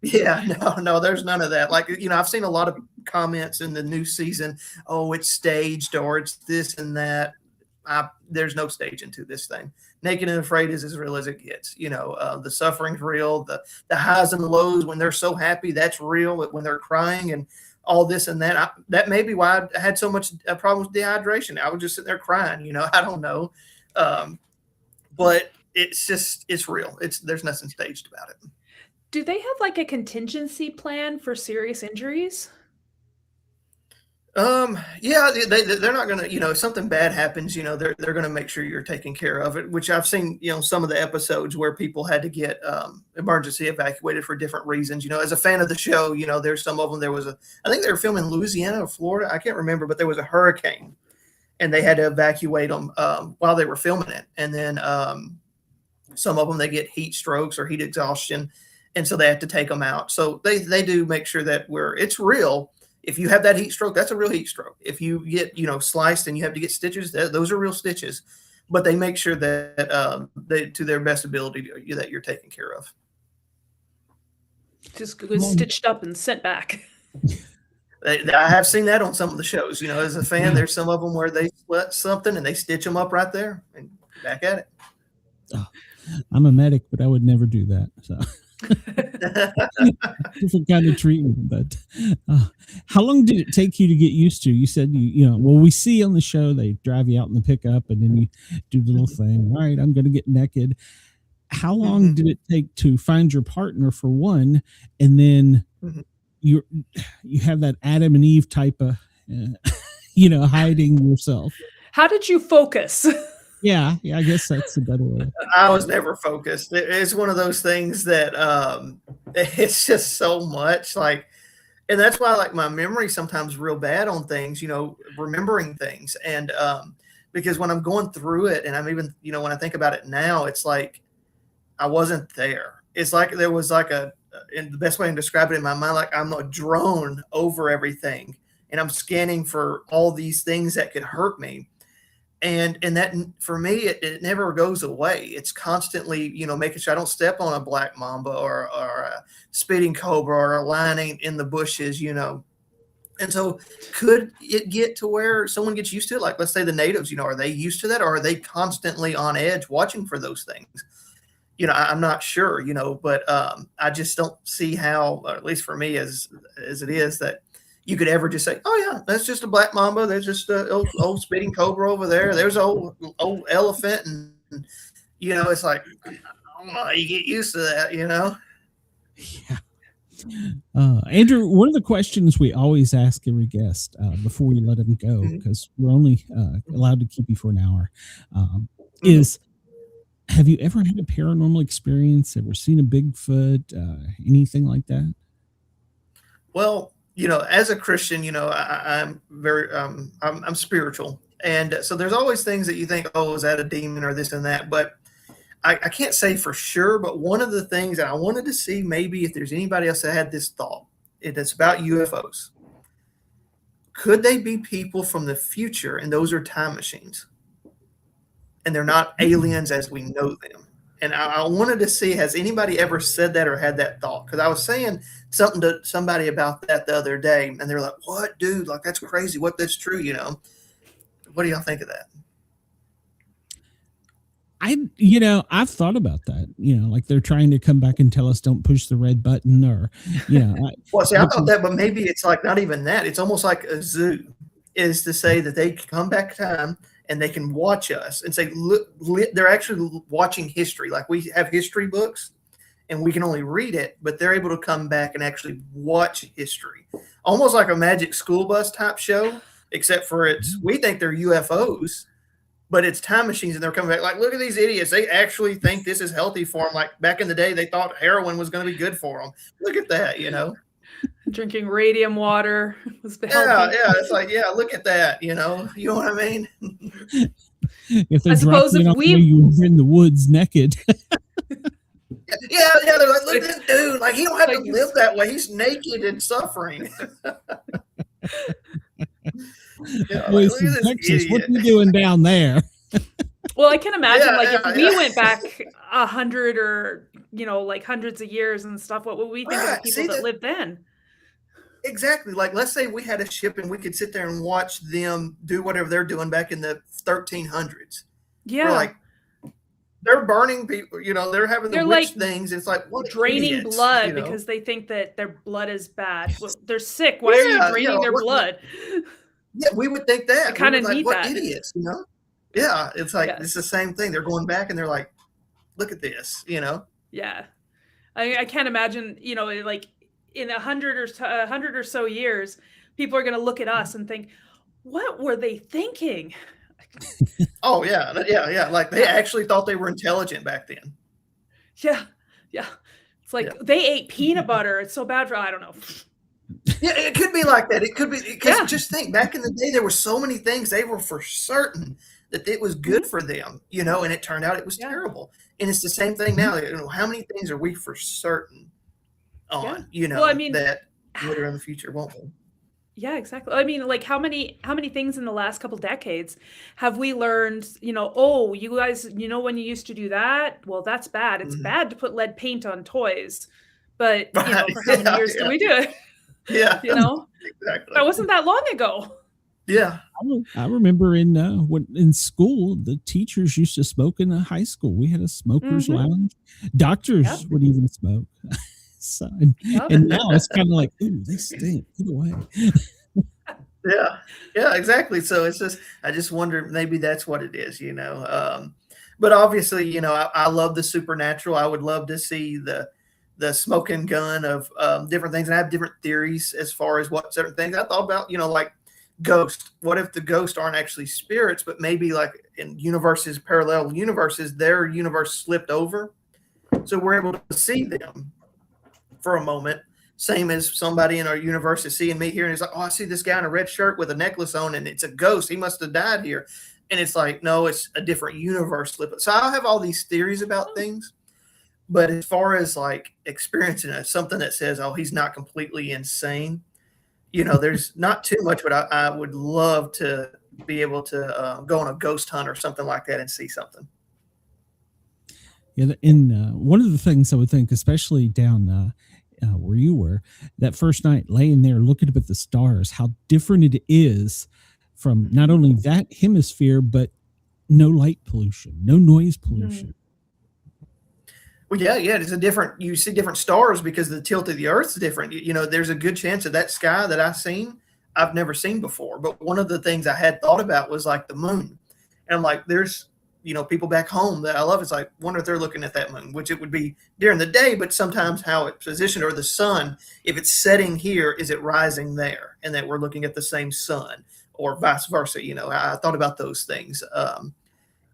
Yeah, no, there's none of that. Like, I've seen a lot of comments in the new season. Oh, it's staged or it's this and that. There's no staging to this thing. Naked and Afraid is as real as it gets. The suffering's real. The highs and the lows when they're so happy, that's real. When they're crying and all this and that. That may be why I had so much problem with dehydration. I was just sitting there crying. I don't know. But it's real. There's nothing staged about it. Do they have like a contingency plan for serious injuries? Yeah, they're not gonna, if something bad happens, they're gonna make sure you're taking care of it, which I've seen, some of the episodes where people had to get emergency evacuated for different reasons. As a fan of the show, there's some of them. I think they were filming in Louisiana or Florida, I can't remember, but there was a hurricane and they had to evacuate them while they were filming it. And then some of them, they get heat strokes or heat exhaustion, and so they have to take them out. So they do make sure that it's real. If you have that heat stroke, that's a real heat stroke. If you get, sliced and you have to get stitches, those are real stitches. But they make sure that they, to their best ability, that you're taken care of. Just stitched up and sent back. I have seen that on some of the shows. As a fan, there's some of them where they split something and they stitch them up right there and back at it. Oh, I'm a medic, but I would never do that. So. Different kind of treatment, but how long did it take you to get used to? You said we see on the show they drive you out in the pickup and then you do the little thing. All right, I'm going to get naked. How long did it take to find your partner for one, and then you have that Adam and Eve type of hiding yourself? How did you focus? Yeah, I guess that's a better way. I was never focused. It's one of those things that it's just so much and that's why my memory sometimes real bad on things, remembering things. And because when I'm going through it and I'm even, when I think about it now, it's like I wasn't there. It's like there was and the best way I can describe it in my mind, like I'm a drone over everything and I'm scanning for all these things that could hurt me. And that, for me, it never goes away. It's constantly, making sure I don't step on a black mamba or a speeding cobra or a lion in the bushes, And so could it get to where someone gets used to it? Like, let's say the natives, are they used to that? Or are they constantly on edge watching for those things? I'm not sure, but I just don't see how, at least for me as it is, that you could ever just say, oh yeah, that's just a black mamba. There's just a old speeding cobra over there. There's an old elephant. And it's like, I don't know how you get used to that, Yeah. Andrew, one of the questions we always ask every guest before we let them go, because we're only allowed to keep you for an hour, is, have you ever had a paranormal experience? Ever seen a Bigfoot? Anything like that? Well, as a Christian, I'm very, I'm spiritual. And so there's always things that you think, oh, is that a demon or this and that? But I can't say for sure. But one of the things that I wanted to see, maybe if there's anybody else that had this thought, it's about UFOs. Could they be people from the future? And those are time machines. And they're not aliens as we know them. And I wanted to see, has anybody ever said that or had that thought? Because I was saying something to somebody about that the other day, and they're like, what, dude? Like, that's crazy. What, that's true, What do y'all think of that? I've thought about that, like they're trying to come back and tell us don't push the red button or, Well, see, I thought that, but maybe it's like not even that. It's almost like a zoo is to say that they come back time and they can watch us and say, look, they're actually watching history. Like we have history books and we can only read it, but they're able to come back and actually watch history. Almost like a Magic School Bus type show, except for we think they're UFOs, but it's time machines and they're coming back. Like, look at these idiots. They actually think this is healthy for them. Like back in the day, they thought heroin was going to be good for them. Look at that, Drinking radium water was healthy. Yeah. It's like, yeah, look at that. You know what I mean? If I suppose if you were in the woods naked. Yeah. They're like, look at this dude. Like, he don't have to live that way. He's naked and suffering. Texas, what are you doing down there? Well, I can imagine, Yeah, like, yeah, if we yeah. went back 100 or, like hundreds of years and stuff, what would we think of the Right. people See that that lived then? exactly. Like, let's say we had a ship and we could sit there and watch them do whatever they're doing back in the 1300s. We're Yeah. like, they're burning people, they're having the They're, witch like, things. It's like, what draining idiots, blood because they think that their blood is bad. Well, they're sick. Why are you Yeah, draining their what, blood? yeah, we would think that. We kinda would like, need what that. idiots. Yeah, it's like, it's Yes. the same thing. They're going back and they're like, look at this. Yeah. I can't imagine, like in 100 or so years, people are going to look at us and think, what were they thinking? Oh, yeah, yeah. Like, they actually thought they were intelligent back then. Yeah. Yeah. It's like Yeah. they ate peanut butter. It's so bad for, I don't know. Yeah, it could be like that. It could be because Yeah. just think back in the day, there were so many things they were for certain that it was good for them, and it turned out it was Yeah. terrible. And it's the same thing now. How many things are we for certain on? Well, I mean, that later in the future won't we? yeah, exactly. I mean, like how many things in the last couple decades have we learned, oh, you guys, when you used to do that? Well, that's bad. It's Mhm. bad to put lead paint on toys. But, Right. for how many years do we do it? Yeah, exactly. That wasn't that long ago. Yeah, I remember in school, the teachers used to smoke in a high school. We had a smokers Mhm. lounge. Doctors Yep. would even smoke. So, Yep. and now it's kind of like, ooh, they stink. Get away. yeah, exactly. So it's just, I just wonder, maybe that's what it is. But obviously, I love the supernatural. I would love to see the smoking gun of different things, and I have different theories as far as what certain things I thought about. Like ghosts. What if the ghosts aren't actually spirits, but maybe like in parallel universes, their universe slipped over, so we're able to see them for a moment. Same as somebody in our universe is seeing me here, and he's like, "Oh, I see this guy in a red shirt with a necklace on, and it's a ghost. He must have died here." And it's like, no, it's a different universe slip. So I have all these theories about things, but as far as like experiencing something that says, "Oh, he's not completely insane," there's not too much. But I would love to be able to go on a ghost hunt or something like that and see something. Yeah, and one of the things I would think, especially down where you were, that first night laying there looking up at the stars, how different it is from not only that hemisphere, but no light pollution, no noise pollution. Well, yeah, it's you see different stars because the tilt of the Earth's different. There's a good chance that sky that I've never seen before. But one of the things I had thought about was like the moon. And I'm like, there's, people back home that I love. It's like, wonder if they're looking at that moon, which it would be during the day, but sometimes how it's positioned, or the sun, if it's setting here, is it rising there? And that we're looking at the same sun, or vice versa. I thought about those things.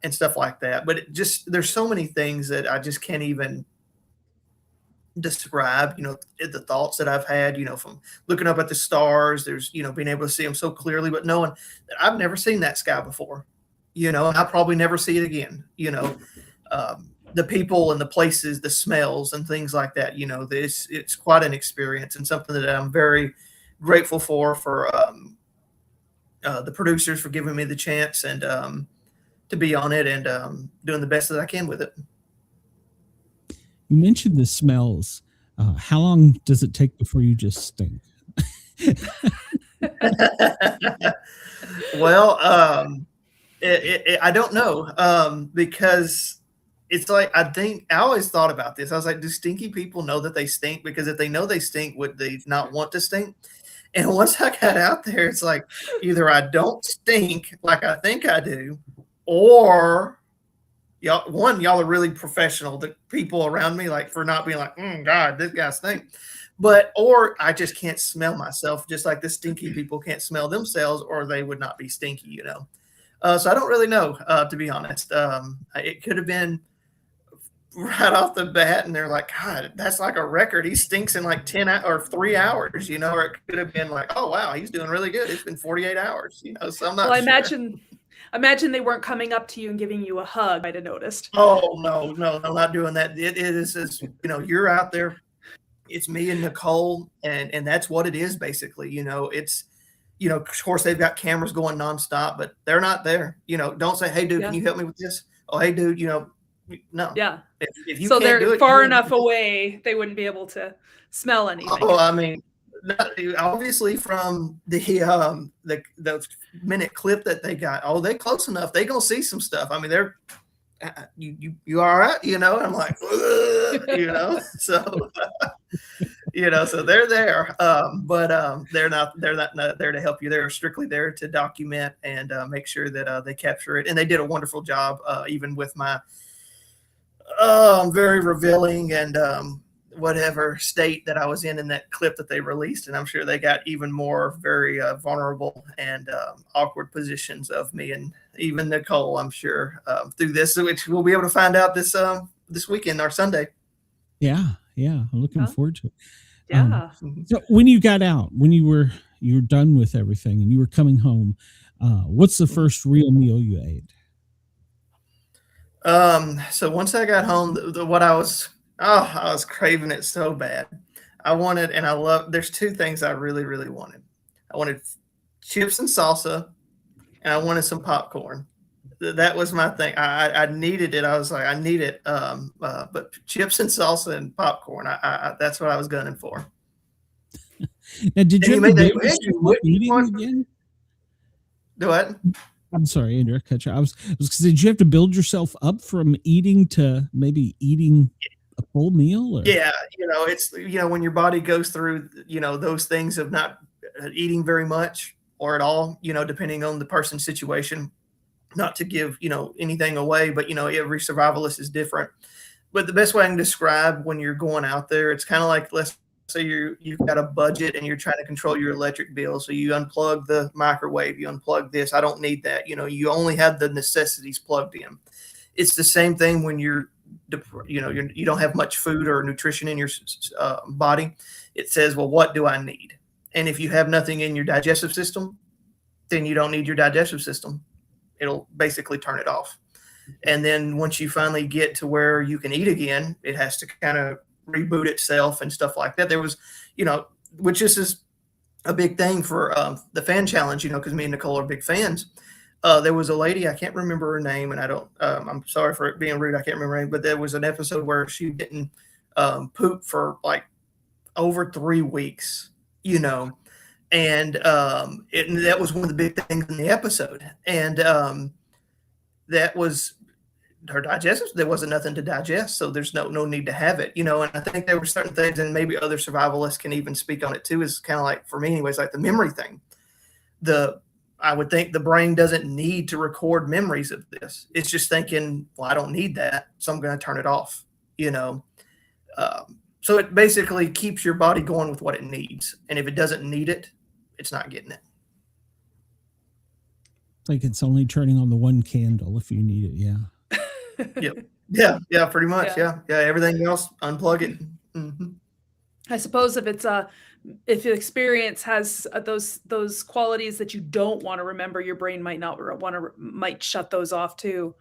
And stuff like that. But there's so many things that I just can't even describe, the thoughts that I've had, from looking up at the stars, there's, being able to see them so clearly, but knowing that I've never seen that sky before, and I'll probably never see it again, the people and the places, the smells and things like that, it's quite an experience, and something that I'm very grateful for the producers for giving me the chance and, to be on it and doing the best that I can with it. You mentioned the smells. How long does it take before you just stink? Well, I don't know because it's like, I always thought about this. I was like, do stinky people know that they stink? Because if they know they stink, would they not want to stink? And once I got out there, it's like, either I don't stink like I think I do, or y'all are really professional. The people around me, like, for not being like, God, this guy stinks. Or I just can't smell myself, just like the stinky people can't smell themselves, or they would not be stinky, So I don't really know, to be honest. It could have been right off the bat, and they're like, God, that's like a record. He stinks in like 3 hours, or it could have been like, oh, wow, he's doing really good. It's been 48 hours, so I'm not sure. Imagine they weren't coming up to you and giving you a hug. I'd have noticed. Oh, no, I'm not doing that. It is, you're out there. It's me and Nicole, and that's what it is basically. It's you know, of course they've got cameras going nonstop, but they're not there. You know, don't say, "Hey, dude, Yeah. can you help me with this?" Oh, hey, dude, you know, no. Yeah. If you So can't do they're it, far you- enough away, they wouldn't be able to smell anything. Oh, I mean, obviously from the minute clip that they got, oh, they close enough. They gonna see some stuff. I mean, they're you all right? You know, I'm like, you know, so you know, so they're there, but they're not there to help you. They're strictly there to document and make sure that they capture it. And they did a wonderful job, even with my very revealing and whatever state that I was in that clip that they released. And I'm sure they got even more very vulnerable and awkward positions of me and even Nicole, I'm sure, through this, which we'll be able to find out this weekend or Sunday. Yeah. I'm looking forward to it. Yeah. So when you got out, when you're done with everything and you were coming home, what's the first real meal you ate? So once I got home, what I was craving it so bad. I wanted, and I love, there's two things I really, really wanted. I wanted chips and salsa, and I wanted some popcorn. That was my thing. I needed it. I was like, I need it. But chips and salsa and popcorn, that's what I was gunning for. Now, did you make that eating again? Do what? I'm sorry, Andrew, I cut you. Did you have to build yourself up from eating to maybe eating a full meal? Or? Yeah, you know, it's, you know, when your body goes through, you know, those things of not eating very much or at all, you know, depending on the person's situation, not to give, you know, anything away, but, you know, every survivalist is different. But the best way I can describe when you're going out there, it's kind of like, let's say you've got a budget and you're trying to control your electric bill. So you unplug the microwave, you unplug this. I don't need that. You know, you only have the necessities plugged in. It's the same thing when you don't have much food or nutrition in your body. It says, well, what do I need? And if you have nothing in your digestive system, then you don't need your digestive system. It'll basically turn it off. And then once you finally get to where you can eat again, it has to kind of reboot itself and stuff like that. There was, you know, which is a big thing for the fan challenge, you know, because me and Nicole are big fans. There was a lady, I can't remember her name, and I'm sorry for it being rude, I can't remember her name, but there was an episode where she didn't poop for like over 3 weeks, you know, and that was one of the big things in the episode. And that was her digestive. There wasn't nothing to digest, so there's no need to have it, you know. And I think there were certain things, and maybe other survivalists can even speak on it too, is kind of like, for me anyways, like the memory thing. I would think the brain doesn't need to record memories of this. It's just thinking, well, I don't need that, so I'm going to turn it off, you know. So it basically keeps your body going with what it needs. And if it doesn't need it, it's not getting it. Like it's only turning on the one candle if you need it. Yeah. Yeah, pretty much. Yeah. Everything else, unplug it. Mm-hmm. I suppose if the experience has those qualities that you don't want to remember, your brain might shut those off too.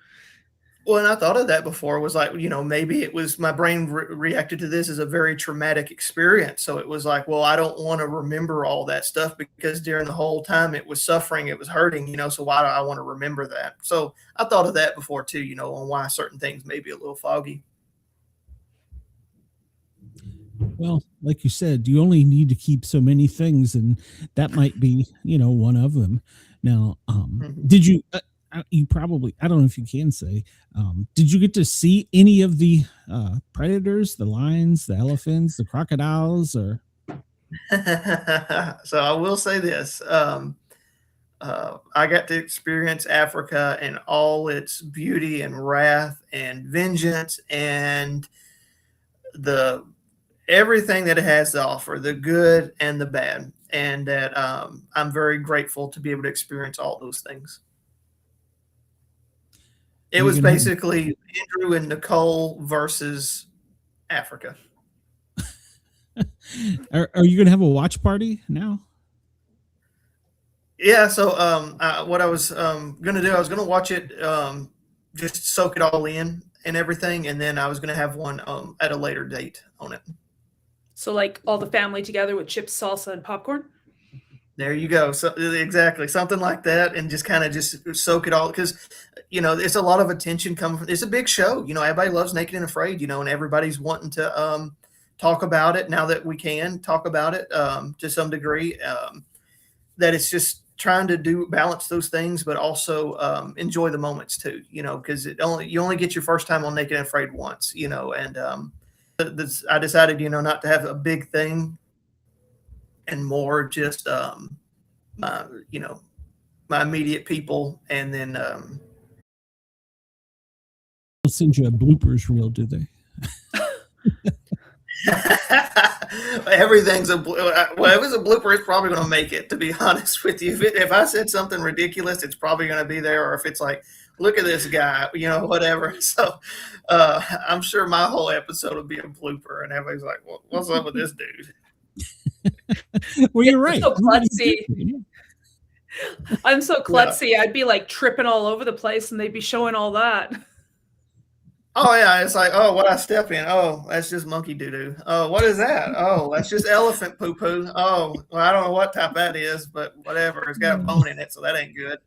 Well, and I thought of that before, was like, you know, maybe it was my brain reacted to this as a very traumatic experience. So it was like, well, I don't want to remember all that stuff because during the whole time it was suffering, it was hurting, you know, so why do I want to remember that? So I thought of that before too, you know, on why certain things may be a little foggy. Well, like you said, you only need to keep so many things, and that might be, you know, one of them. Now, did you probably, I don't know if you can say, did you get to see any of the predators, the lions, the elephants, the crocodiles, or? So I will say this. I got to experience Africa and all its beauty and wrath and vengeance and everything that it has to offer, the good and the bad. And that I'm very grateful to be able to experience all those things. It was basically Andrew and Nicole versus Africa. Are you going to have a watch party now? Yeah. So what I was going to do, I was going to watch it, just soak it all in and everything. And then I was going to have one at a later date on it. So like all the family together with chips, salsa, and popcorn? There you go. So exactly something like that, and just kind of just soak it all, because it's a lot of attention coming from. It's a big show. Everybody loves Naked and Afraid. And everybody's wanting to talk about it now that we can talk about it to some degree. That it's just trying to balance those things, but also enjoy the moments too. Because you only get your first time on Naked and Afraid once. And I decided not to have a big thing, and more just my immediate people, and then They'll send you a bloopers reel, do they? everything's if it's a blooper, it's probably going to make it, to be honest with you. If I said something ridiculous, it's probably going to be there. Or if it's like, look at this guy, whatever. So I'm sure my whole episode will be a blooper, and everybody's like, well, what's up with this dude? Well, you're right. So klutzy. I'm so klutzy. Yeah. I'd be like tripping all over the place, and they'd be showing all that. Oh yeah, it's like, oh, what I step in? Oh, that's just monkey doo-doo. Oh, what is that? Oh, that's just elephant poo-poo. Oh, well, I don't know what type that is, but whatever. It's got a bone in it, so that ain't good.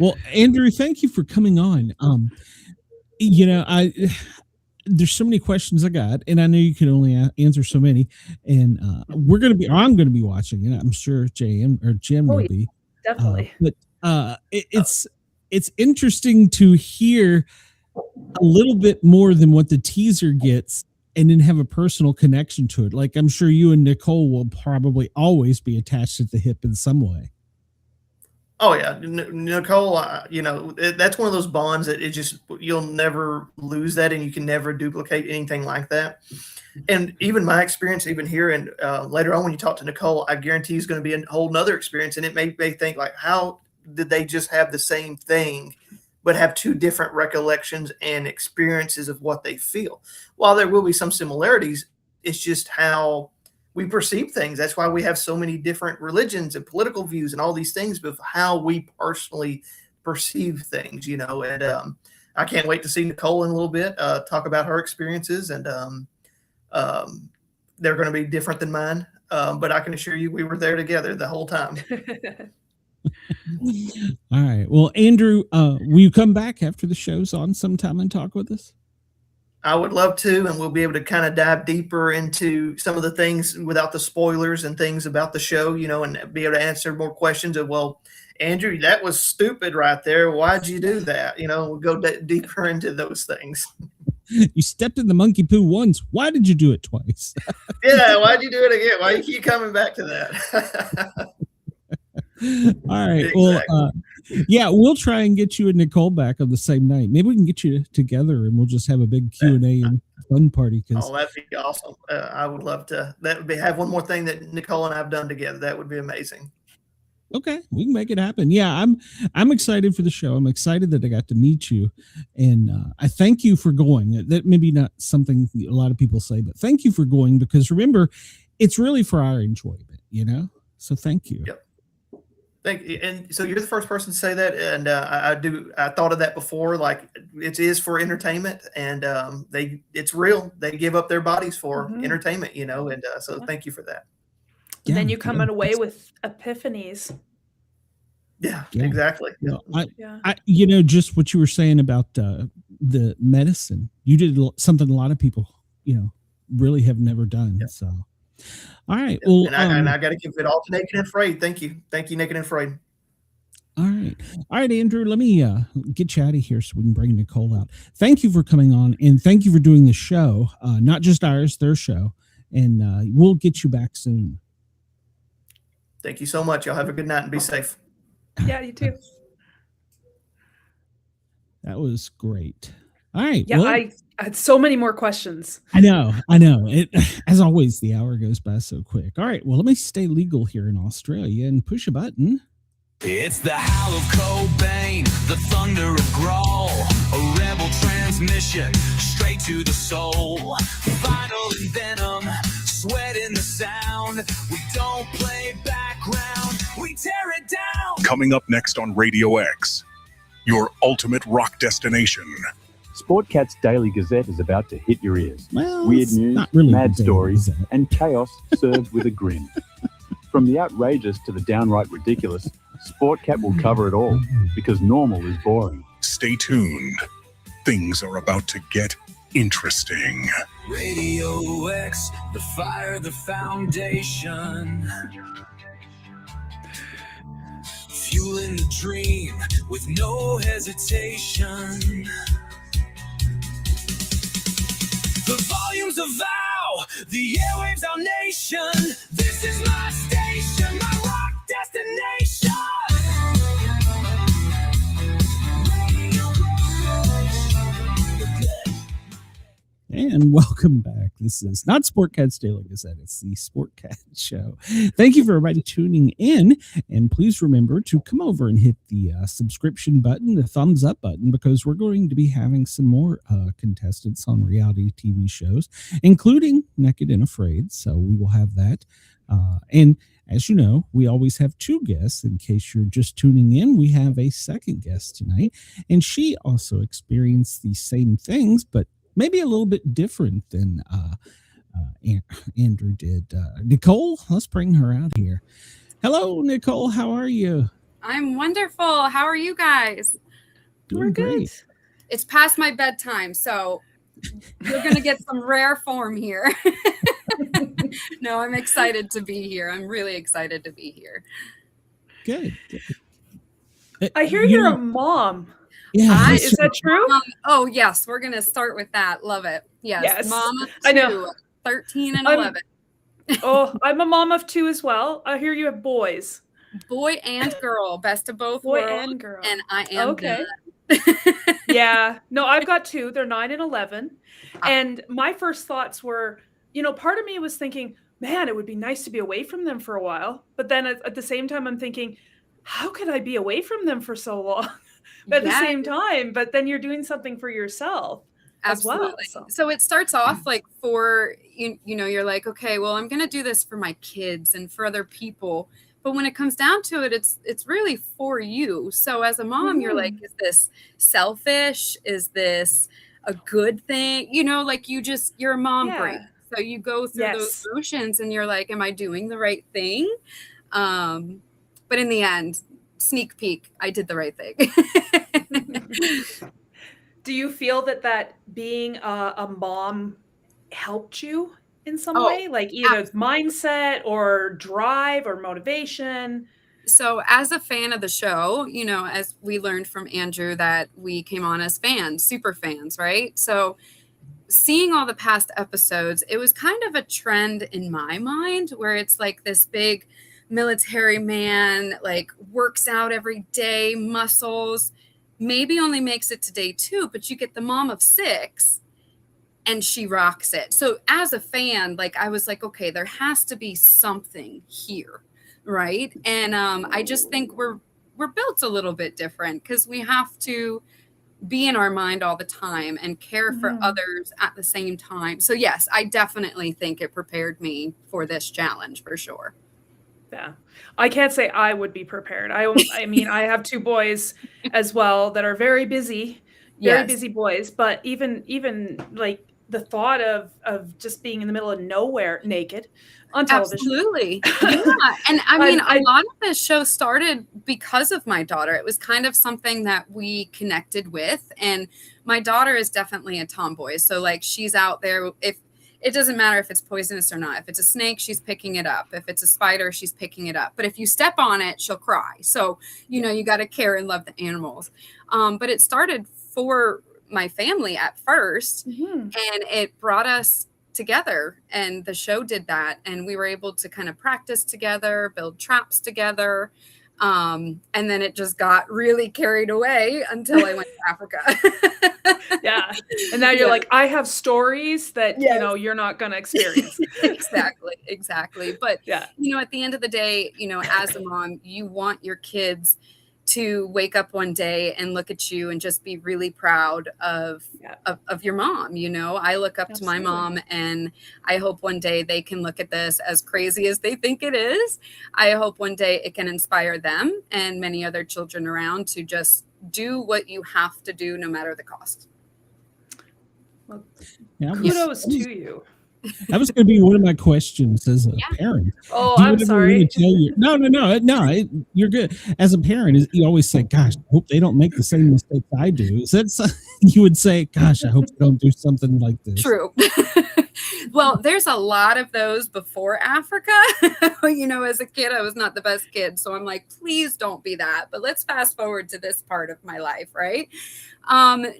Well, Andrew, thank you for coming on. There's so many questions I got, and I know you can only answer so many. And I'm going to be watching it. I'm sure Jen will be. Definitely. It's interesting to hear a little bit more than what the teaser gets, and then have a personal connection to it. Like, I'm sure you and Nicole will probably always be attached at the hip in some way. Oh yeah, Nicole. That's one of those bonds that you'll never lose that, and you can never duplicate anything like that. And even my experience, even here, and later on when you talk to Nicole, I guarantee is going to be a whole nother experience, and it may think like, how did they just have the same thing, but have two different recollections and experiences of what they feel? While there will be some similarities, it's just how we perceive things. That's why we have so many different religions and political views and all these things, but how we personally perceive things, and I can't wait to see Nicole in a little bit, talk about her experiences, and they're going to be different than mine, but I can assure you we were there together the whole time. All right. Well, Andrew, will you come back after the show's on sometime and talk with us? I would love to, and we'll be able to kind of dive deeper into some of the things without the spoilers and things about the show, and be able to answer more questions of, well, Andrew, that was stupid right there. Why'd you do that? We'll go deeper into those things. You stepped in the monkey poo once. Why did you do it twice? Yeah, why'd you do it again? Why you keep coming back to that? All right. Exactly. Well, we'll try and get you and Nicole back on the same night. Maybe we can get you together, and we'll just have a big Q&A and fun party. Oh, that'd be awesome. I would love to. That would have one more thing that Nicole and I have done together. That would be amazing. Okay, we can make it happen. Yeah, I'm excited for the show. I'm excited that I got to meet you, and I thank you for going. That maybe not something a lot of people say, but thank you for going, because remember, it's really for our enjoyment, So thank you. Yep. Thank you. And so you're the first person to say that, and I thought of that before. Like, it is for entertainment, and it's real. They give up their bodies for entertainment, and so thank you for that. And then you come away with epiphanies. Yeah, exactly. Well, I just what you were saying about the medicine, you did something a lot of people, really have never done. Yeah. So, all right. Yeah. Well, and I got to give it all to Naked and Afraid. Thank you, Naked and Afraid. All right, Andrew. Let me get you out of here so we can bring Nicole out. Thank you for coming on, and thank you for doing the show. Not just ours, their show, and we'll get you back soon. Thank you so much. Y'all have a good night and be safe. Yeah, you too. That was great. All right. Yeah, well, I had so many more questions. I know. It, as always, the hour goes by so quick. All right. Well, let me stay legal here in Australia and push a button. It's the howl of Cobain, the thunder of Growl, a rebel transmission straight to the soul. Vinyl and venom, sweat in the sound. We don't play background, we tear it down. Coming up next on Radio X, your ultimate rock destination, Sportcat's Daily Gazette is about to hit your ears. Well, Weird it's news, not really mad the Daily stories, Gazette. and chaos served with a grin. From the outrageous to the downright ridiculous, Sportcat will cover it all because normal is boring. Stay tuned. Things are about to get interesting. Radio X, the fire, the foundation. Fueling the dream with no hesitation. The volumes of vow, the airwaves, our nation. This is my station, my rock destination. And welcome back. This is not Sportcat's Daily Gazette. It's the Sportcat Show. Thank you for everybody tuning in. And please remember to come over and hit the subscription button, the thumbs up button, because we're going to be having some more contestants on reality TV shows, including Naked and Afraid. So we will have that. And as you know, we always have two guests. In case you're just tuning in, we have a second guest tonight. And she also experienced the same things, but maybe a little bit different than Andrew did. Nicole, let's bring her out here. Hello, Nicole. How are you? I'm wonderful. How are you guys? Doing great. It's past my bedtime, so you're going to get some rare form here. No, I'm excited to be here. I'm really excited to be here. Good. I hear you're a mom. Yeah. Is that true? Oh, yes. We're going to start with that. Love it. Yes. Mom of 2, I know. 13 and 11. I'm a mom of 2 as well. I hear you have boys. Boy and girl. Best of both Boy worlds. and girl. And I am okay. good. Yeah. No, I've got 2. They're 9 and 11. And my first thoughts were, part of me was thinking, man, it would be nice to be away from them for a while. But then at the same time, I'm thinking, how could I be away from them for so long? But at the same time, but then you're doing something for yourself Absolutely. as well. So it starts off like for, you're like, okay, well, I'm going to do this for my kids and for other people. But when it comes down to it, it's really for you. So as a mom, you're like, is this selfish? Is this a good thing? Like you're a mom brain. So you go through those motions and you're like, am I doing the right thing? But in the end, sneak peek, I did the right thing. Do you feel that being a mom helped you in some way? Like either mindset or drive or motivation? So as a fan of the show, as we learned from Andrew that we came on as fans, super fans, right? So seeing all the past episodes, it was kind of a trend in my mind where it's like this big military man, like works out every day, muscles, maybe only makes it to day 2, but you get the mom of 6 and she rocks it. So as a fan, like I was like, okay, there has to be something here, right? And I just think we're built a little bit different because we have to be in our mind all the time and care for others at the same time. So yes, I definitely think it prepared me for this challenge for sure. Yeah. I can't say I would be prepared. I mean, I have 2 boys as well that are very busy boys, but even like the thought of just being in the middle of nowhere naked on television. Absolutely. Yeah. And I mean, a lot of this show started because of my daughter. It was kind of something that we connected with. And my daughter is definitely a tomboy. So like she's out there, if it doesn't matter if it's poisonous or not. If it's a snake, she's picking it up. If it's a spider, she's picking it up. But if you step on it, she'll cry. So, you got to care and love the animals. But it started for my family at first, and it brought us together. And the show did that. And we were able to kind of practice together, build traps together. And then it just got really carried away until I went to Africa. Yeah. And now you're like, I have stories that, you're not going to experience. Exactly. But, at the end of the day, as a mom, you want your kids to wake up one day and look at you and just be really proud of your mom. I look up to my mom, and I hope one day they can look at this as crazy as they think it is. I hope one day it can inspire them and many other children around to just do what you have to do no matter the cost. Yeah, Kudos to you. That was going to be one of my questions as a parent. Oh, Do you I'm ever sorry. want to tell no, you're good. As a parent, you always say, "Gosh, I hope they don't make the same mistakes I do." Is that you would say, "Gosh, I hope they don't do something like this." True. Well, there's a lot of those before Africa. As a kid, I was not the best kid. So I'm like, please don't be that. But let's fast forward to this part of my life, right?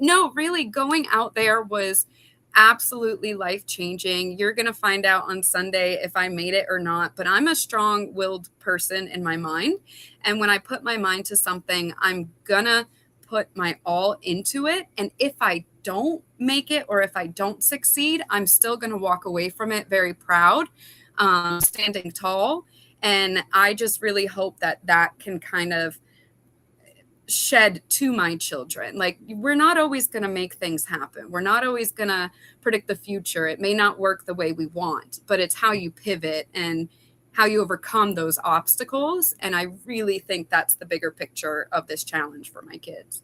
No, really going out there was absolutely life-changing. You're going to find out on Sunday if I made it or not, but I'm a strong-willed person in my mind. And when I put my mind to something, I'm gonna put my all into it. And if I don't make it or if I don't succeed, I'm still going to walk away from it very proud, standing tall. And I just really hope that can kind of shed to my children. Like, we're not always going to make things happen. We're not always going to predict the future. It may not work the way we want, but it's how you pivot and how you overcome those obstacles. And I really think that's the bigger picture of this challenge for my kids.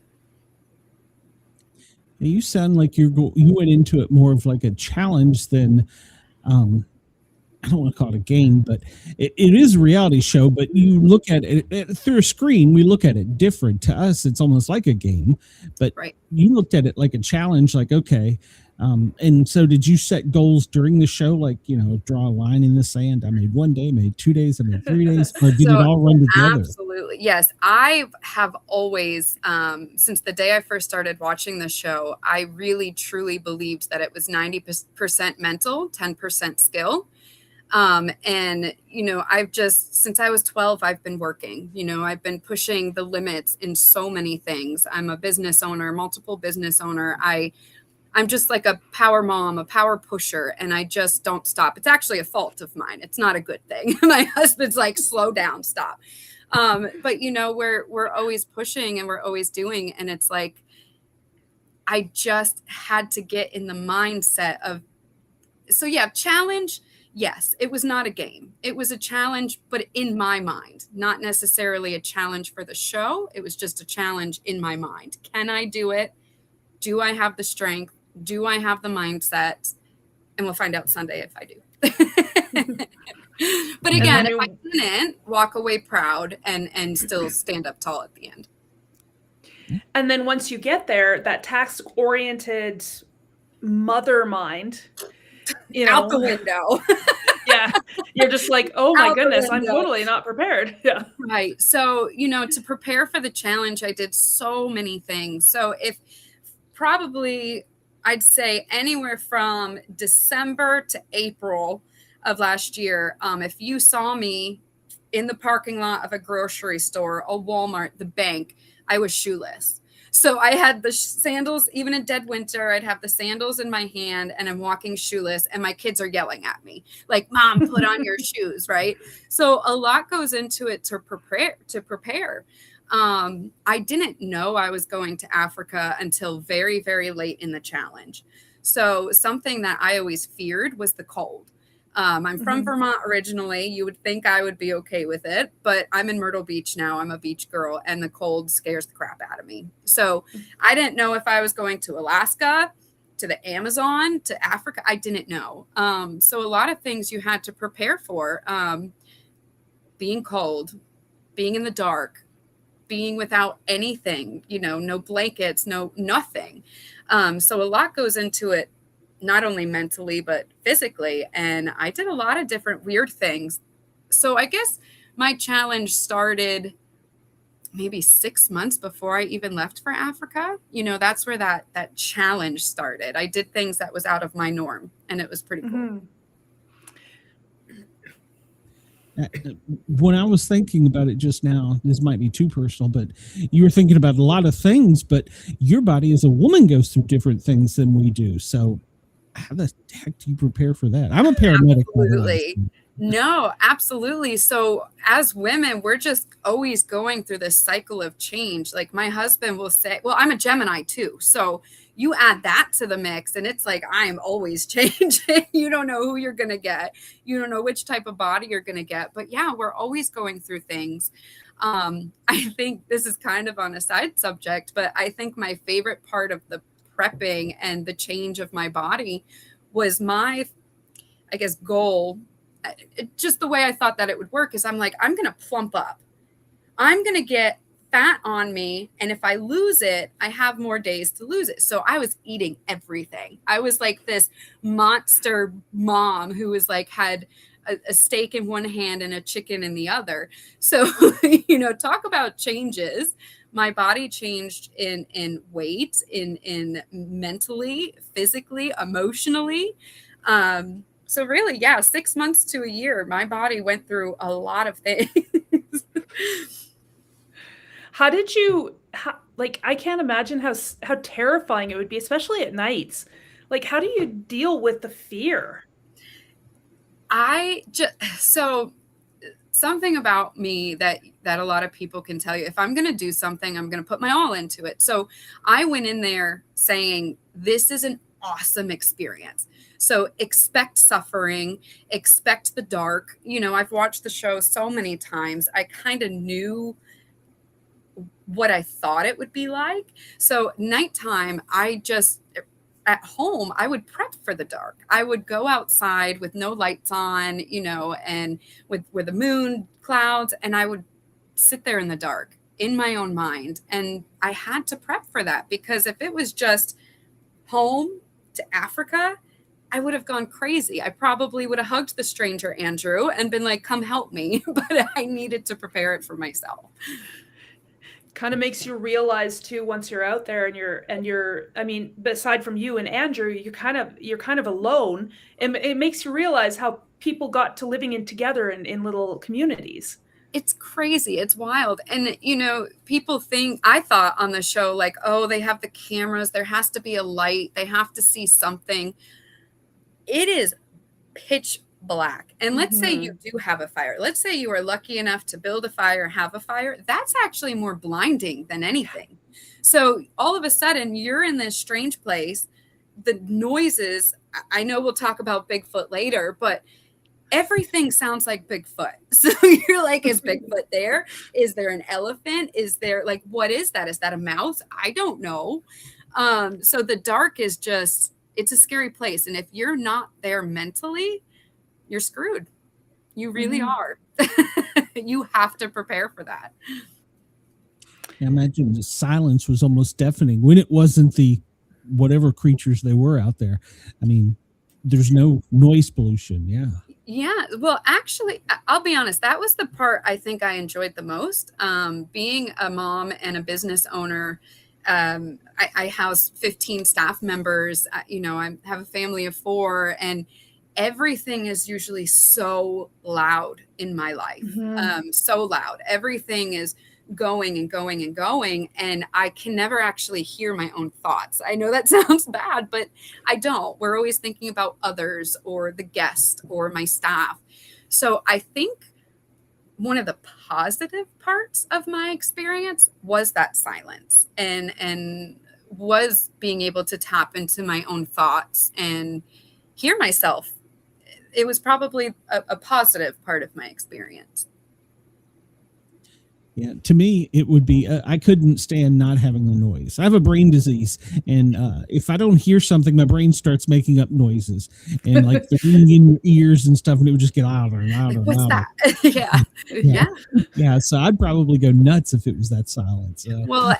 You sound like you went into it more of like a challenge than, I don't want to call it a game, but it is a reality show, but you look at it through a screen. We look at it different. To us, it's almost like a game, but Right. You looked at it like a challenge, like, okay. And so did you set goals during the show? Like, draw a line in the sand. I made 1 day, made 2 days, I made 3 days, or did it all run together? Absolutely. Yes. I have always, since the day I first started watching the show, I really, truly believed that it was 90% mental, 10% skill. And, since I was 12, I've been working, I've been pushing the limits in so many things. I'm a business owner, multiple business owner. I'm just like a power mom, a power pusher, and I just don't stop. It's actually a fault of mine. It's not a good thing. My husband's like, slow down, stop. But we're always pushing and we're always doing. And it's like, I just had to get in the mindset of, challenge. Yes, it was not a game. It was a challenge, but in my mind, not necessarily a challenge for the show. It was just a challenge in my mind. Can I do it? Do I have the strength? Do I have the mindset? And we'll find out Sunday if I do. But again, if I didn't, walk away proud and still stand up tall at the end. And then once you get there, that task-oriented mother mind, out the window. Yeah. You're just like, oh my Out the goodness, I'm window. totally not prepared. Yeah. Right. So, to prepare for the challenge, I did so many things. So probably I'd say anywhere from December to April of last year, if you saw me in the parking lot of a grocery store, a Walmart, the bank, I was shoeless. So I had the sandals, even in dead winter, I'd have the sandals in my hand and I'm walking shoeless and my kids are yelling at me like, Mom, put on your shoes. Right. So a lot goes into it to prepare. I didn't know I was going to Africa until very, very late in the challenge. So something that I always feared was the cold. I'm from Vermont originally. You would think I would be okay with it, but I'm in Myrtle Beach now. I'm a beach girl and the cold scares the crap out of me. So I didn't know if I was going to Alaska, to the Amazon, to Africa. I didn't know. So a lot of things you had to prepare for, being cold, being in the dark, being without anything, no blankets, nothing. So a lot goes into it, not only mentally, but physically. And I did a lot of different weird things. So I guess my challenge started maybe 6 months before I even left for Africa. That's where that challenge started. I did things that was out of my norm and it was pretty cool. When I was thinking about it just now, this might be too personal, but you were thinking about a lot of things, but your body as a woman goes through different things than we do. So how the heck do you prepare for that? I'm a paramedic. Absolutely. No, absolutely. So as women, we're just always going through this cycle of change. Like my husband will say, well, I'm a Gemini too. So you add that to the mix and it's like, I am always changing. You don't know who you're going to get. You don't know which type of body you're going to get. But yeah, we're always going through things. I think this is kind of on a side subject, but I think my favorite part of the prepping and the change of my body was my, I guess, goal. Just the way I thought that it would work is I'm like, I'm going to plump up. I'm going to get fat on me. And if I lose it, I have more days to lose it. So I was eating everything. I was like this monster mom who was like, had a steak in one hand and a chicken in the other. So, talk about changes. My body changed in weight, in mentally, physically, emotionally. So really, 6 months to a year, my body went through a lot of things. How did you, I can't imagine how terrifying it would be, especially at nights. Like, how do you deal with the fear? So something about me that a lot of people can tell you, if I'm going to do something, I'm going to put my all into it. So I went in there saying, this is an awesome experience. So expect suffering, expect the dark. I've watched the show so many times. I kind of knew what I thought it would be like. So nighttime, at home, I would prep for the dark. I would go outside with no lights on, and with the moon, clouds, and I would sit there in the dark in my own mind. And I had to prep for that, because if it was just home to Africa, I would have gone crazy. I probably would have hugged the stranger, Andrew, and been like, come help me. But I needed to prepare it for myself. Kind of makes you realize too, once you're out there and you're I mean, aside from you and Andrew, you're kind of alone, and it makes you realize how people got to living in together in little communities. It's crazy. It's wild. And, people I thought on the show, like, oh, they have the cameras, there has to be a light, they have to see something. It is pitch black. And let's say you do have a fire. Let's say you are lucky enough to build a fire, have a fire. That's actually more blinding than anything. So all of a sudden you're in this strange place. The noises, I know we'll talk about Bigfoot later, but everything sounds like Bigfoot. So you're like, is Bigfoot there? Is there an elephant? Is there, like, what is that? Is that a mouse? I don't know. So the dark is just, it's a scary place. And if you're not there mentally, you're screwed. You really are. You have to prepare for that. I imagine the silence was almost deafening when it wasn't the whatever creatures they were out there. I mean, there's no noise pollution. Yeah. Yeah. Well, actually, I'll be honest. That was the part I think I enjoyed the most. Being a mom and a business owner, I house 15 staff members. I have a family of 4, and everything is usually so loud in my life. So loud. Everything is going and going and going, and I can never actually hear my own thoughts. I know that sounds bad, but I don't. We're always thinking about others or the guest or my staff. So I think one of the positive parts of my experience was that silence and was being able to tap into my own thoughts and hear myself. It was probably a positive part of my experience. Yeah, to me, it would be, I couldn't stand not having the noise. I have a brain disease, and if I don't hear something, my brain starts making up noises, and like the ringing in your ears and stuff, and it would just get louder and louder and louder. What's that? Yeah. So I'd probably go nuts if it was that silence. Well,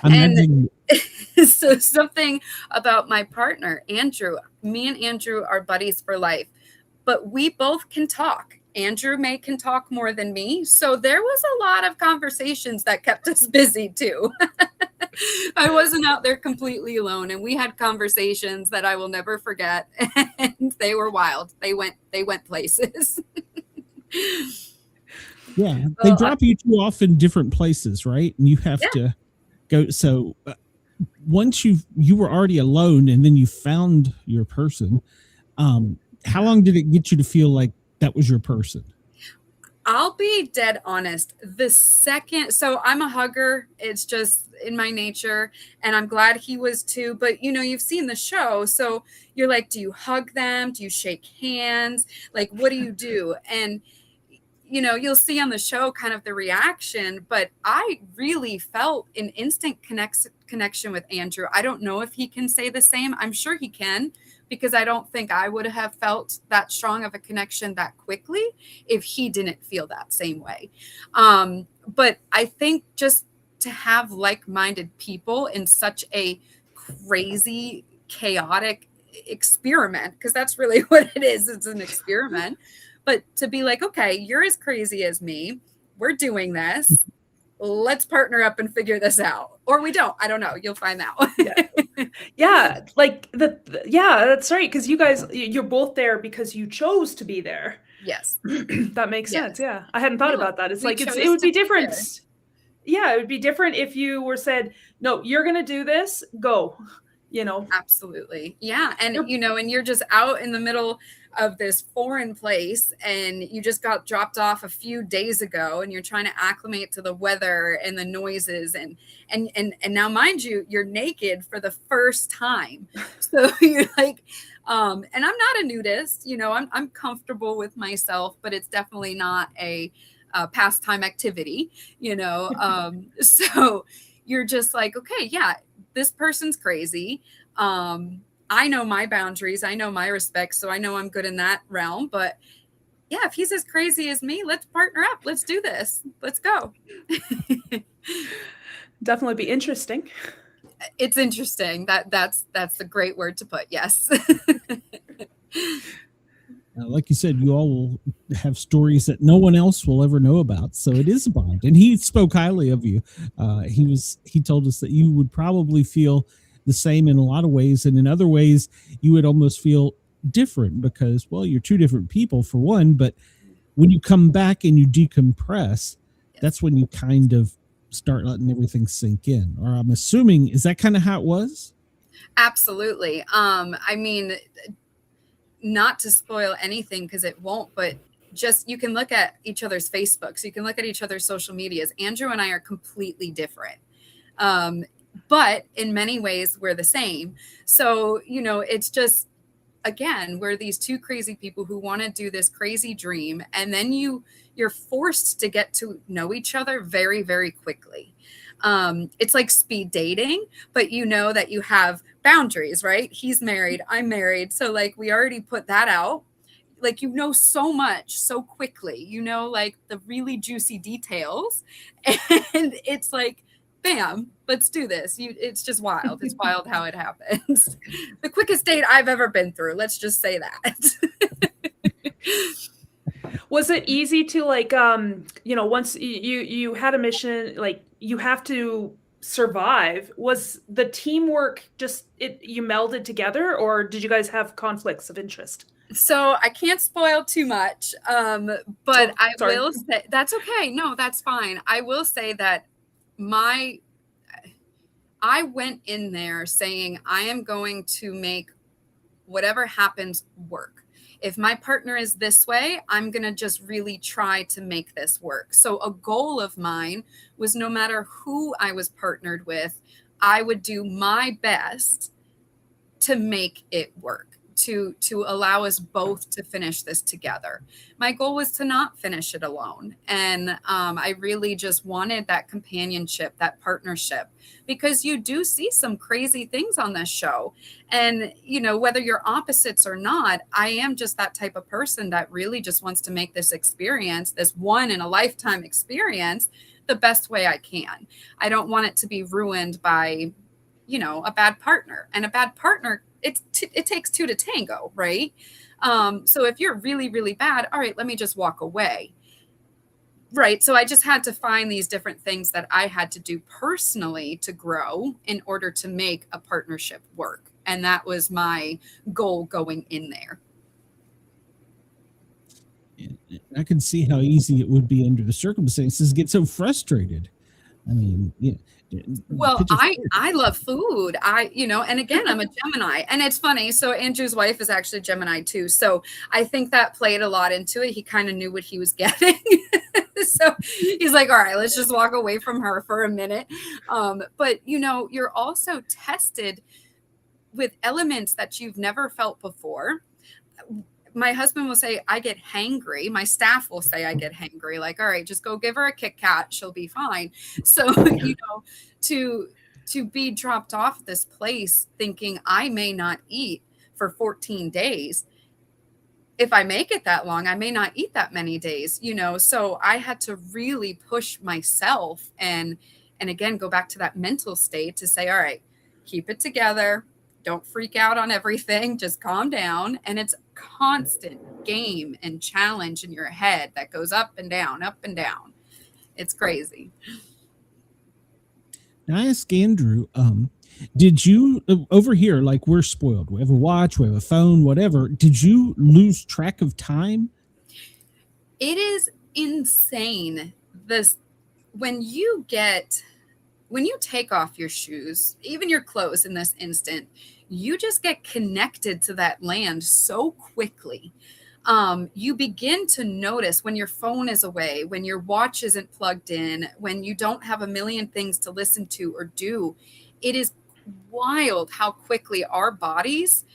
so something about my partner, Andrew, me and Andrew are buddies for life, but we both can talk. Andrew can talk more than me. So there was a lot of conversations that kept us busy too. I wasn't out there completely alone, and we had conversations that I will never forget. And they were wild. They went places. Yeah. They drop you two off in different places, right? And you have to go. So once you were already alone and then you found your person, how long did it get you to feel like that was your person? I'll be dead honest. So I'm a hugger. It's just in my nature, and I'm glad he was too. But you've seen the show, so you're like, do you hug them? Do you shake hands? Like, what do you do? And you'll see on the show kind of the reaction, but I really felt an instant connection with Andrew. I don't know if he can say the same. I'm sure he can, because I don't think I would have felt that strong of a connection that quickly if he didn't feel that same way. But I think just to have like-minded people in such a crazy, chaotic experiment, because that's really what it is. It's an experiment. But to be like, okay, you're as crazy as me. We're doing this. Let's partner up and figure this out. Or we don't. I don't know. You'll find out. Yeah. Like yeah, that's right. Because you guys, you're both there because you chose to be there. Yes. That makes sense. Yeah. I hadn't thought about that. It's like, it would be different. Yeah. It would be different if you were said, no, you're going to do this. Go, Absolutely. Yeah. And, and you're just out in the middle of this foreign place, and you just got dropped off a few days ago, and you're trying to acclimate to the weather and the noises, and now, mind you, you're naked for the first time. So you're like, and I'm not a nudist, I'm comfortable with myself, but it's definitely not a pastime activity, so you're just like, okay, yeah, this person's crazy. I know my boundaries. I know my respect. So I know I'm good in that realm. But yeah, if he's as crazy as me, let's partner up. Let's do this. Let's go. Definitely be interesting. It's interesting. That's the great word to put. Yes. Like you said, you all will have stories that no one else will ever know about. So it is a bond. And he spoke highly of you. He told us that you would probably feel the same in a lot of ways, and in other ways you would almost feel different because, well, you're two different people for one, but when you come back and you decompress, that's when you kind of start letting everything sink in. Or I'm assuming, is that kind of how it was? Absolutely. I mean, not to spoil anything because it won't, but just, you can look at each other's Facebooks, you can look at each other's social medias. Andrew and I are completely different. But in many ways we're the same. So, it's just, again, we're these two crazy people who want to do this crazy dream. And then you're forced to get to know each other very, very quickly. It's like speed dating, but that you have boundaries, right? He's married, I'm married. So like, we already put that out. Like, so much so quickly, like the really juicy details. And it's like, bam, let's do this. It's just wild. It's wild how it happens. The quickest date I've ever been through. Let's just say that. Was it easy to once you had a mission, like you have to survive, was the teamwork just you melded together, or did you guys have conflicts of interest? So I can't spoil too much, but I will say, that's okay. No, that's fine. I will say that I went in there saying, I am going to make whatever happens work. If my partner is this way, I'm going to just really try to make this work. So a goal of mine was, no matter who I was partnered with, I would do my best to make it work, to allow us both to finish this together. My goal was to not finish it alone. And I really just wanted that companionship, that partnership, because you do see some crazy things on this show. And, whether you're opposites or not, I am just that type of person that really just wants to make this experience, this one in a lifetime experience, the best way I can. I don't want it to be ruined by, a bad partner. And a bad partner, it takes two to tango, right? So if you're really, really bad, all right, let me just walk away. Right. So I just had to find these different things that I had to do personally to grow in order to make a partnership work. And that was my goal going in there. I can see how easy it would be under the circumstances to get so frustrated. I mean, yeah. Well, I love food. And again, I'm a Gemini, and it's funny. So Andrew's wife is actually Gemini too. So I think that played a lot into it. He kind of knew what he was getting. So he's like, all right, let's just walk away from her for a minute. But you're also tested with elements that you've never felt before. my husband will say, I get hangry. My staff will say I get hangry. Like, all right, just go give her a Kit Kat. She'll be fine. So, to be dropped off this place thinking I may not eat for 14 days. If I make it that long, I may not eat that many days, so I had to really push myself and again, go back to that mental state to say, all right, keep it together. Don't freak out on everything. Just calm down. And it's constant game and challenge in your head that goes up and down, up and down. It's crazy. Now I ask Andrew, did you over here, like we're spoiled. We have a watch, we have a phone, whatever. Did you lose track of time? It is insane. When you take off your shoes, even your clothes in this instant, you just get connected to that land so quickly. You begin to notice when your phone is away, when your watch isn't plugged in, when you don't have a million things to listen to or do. It is wild how quickly our bodies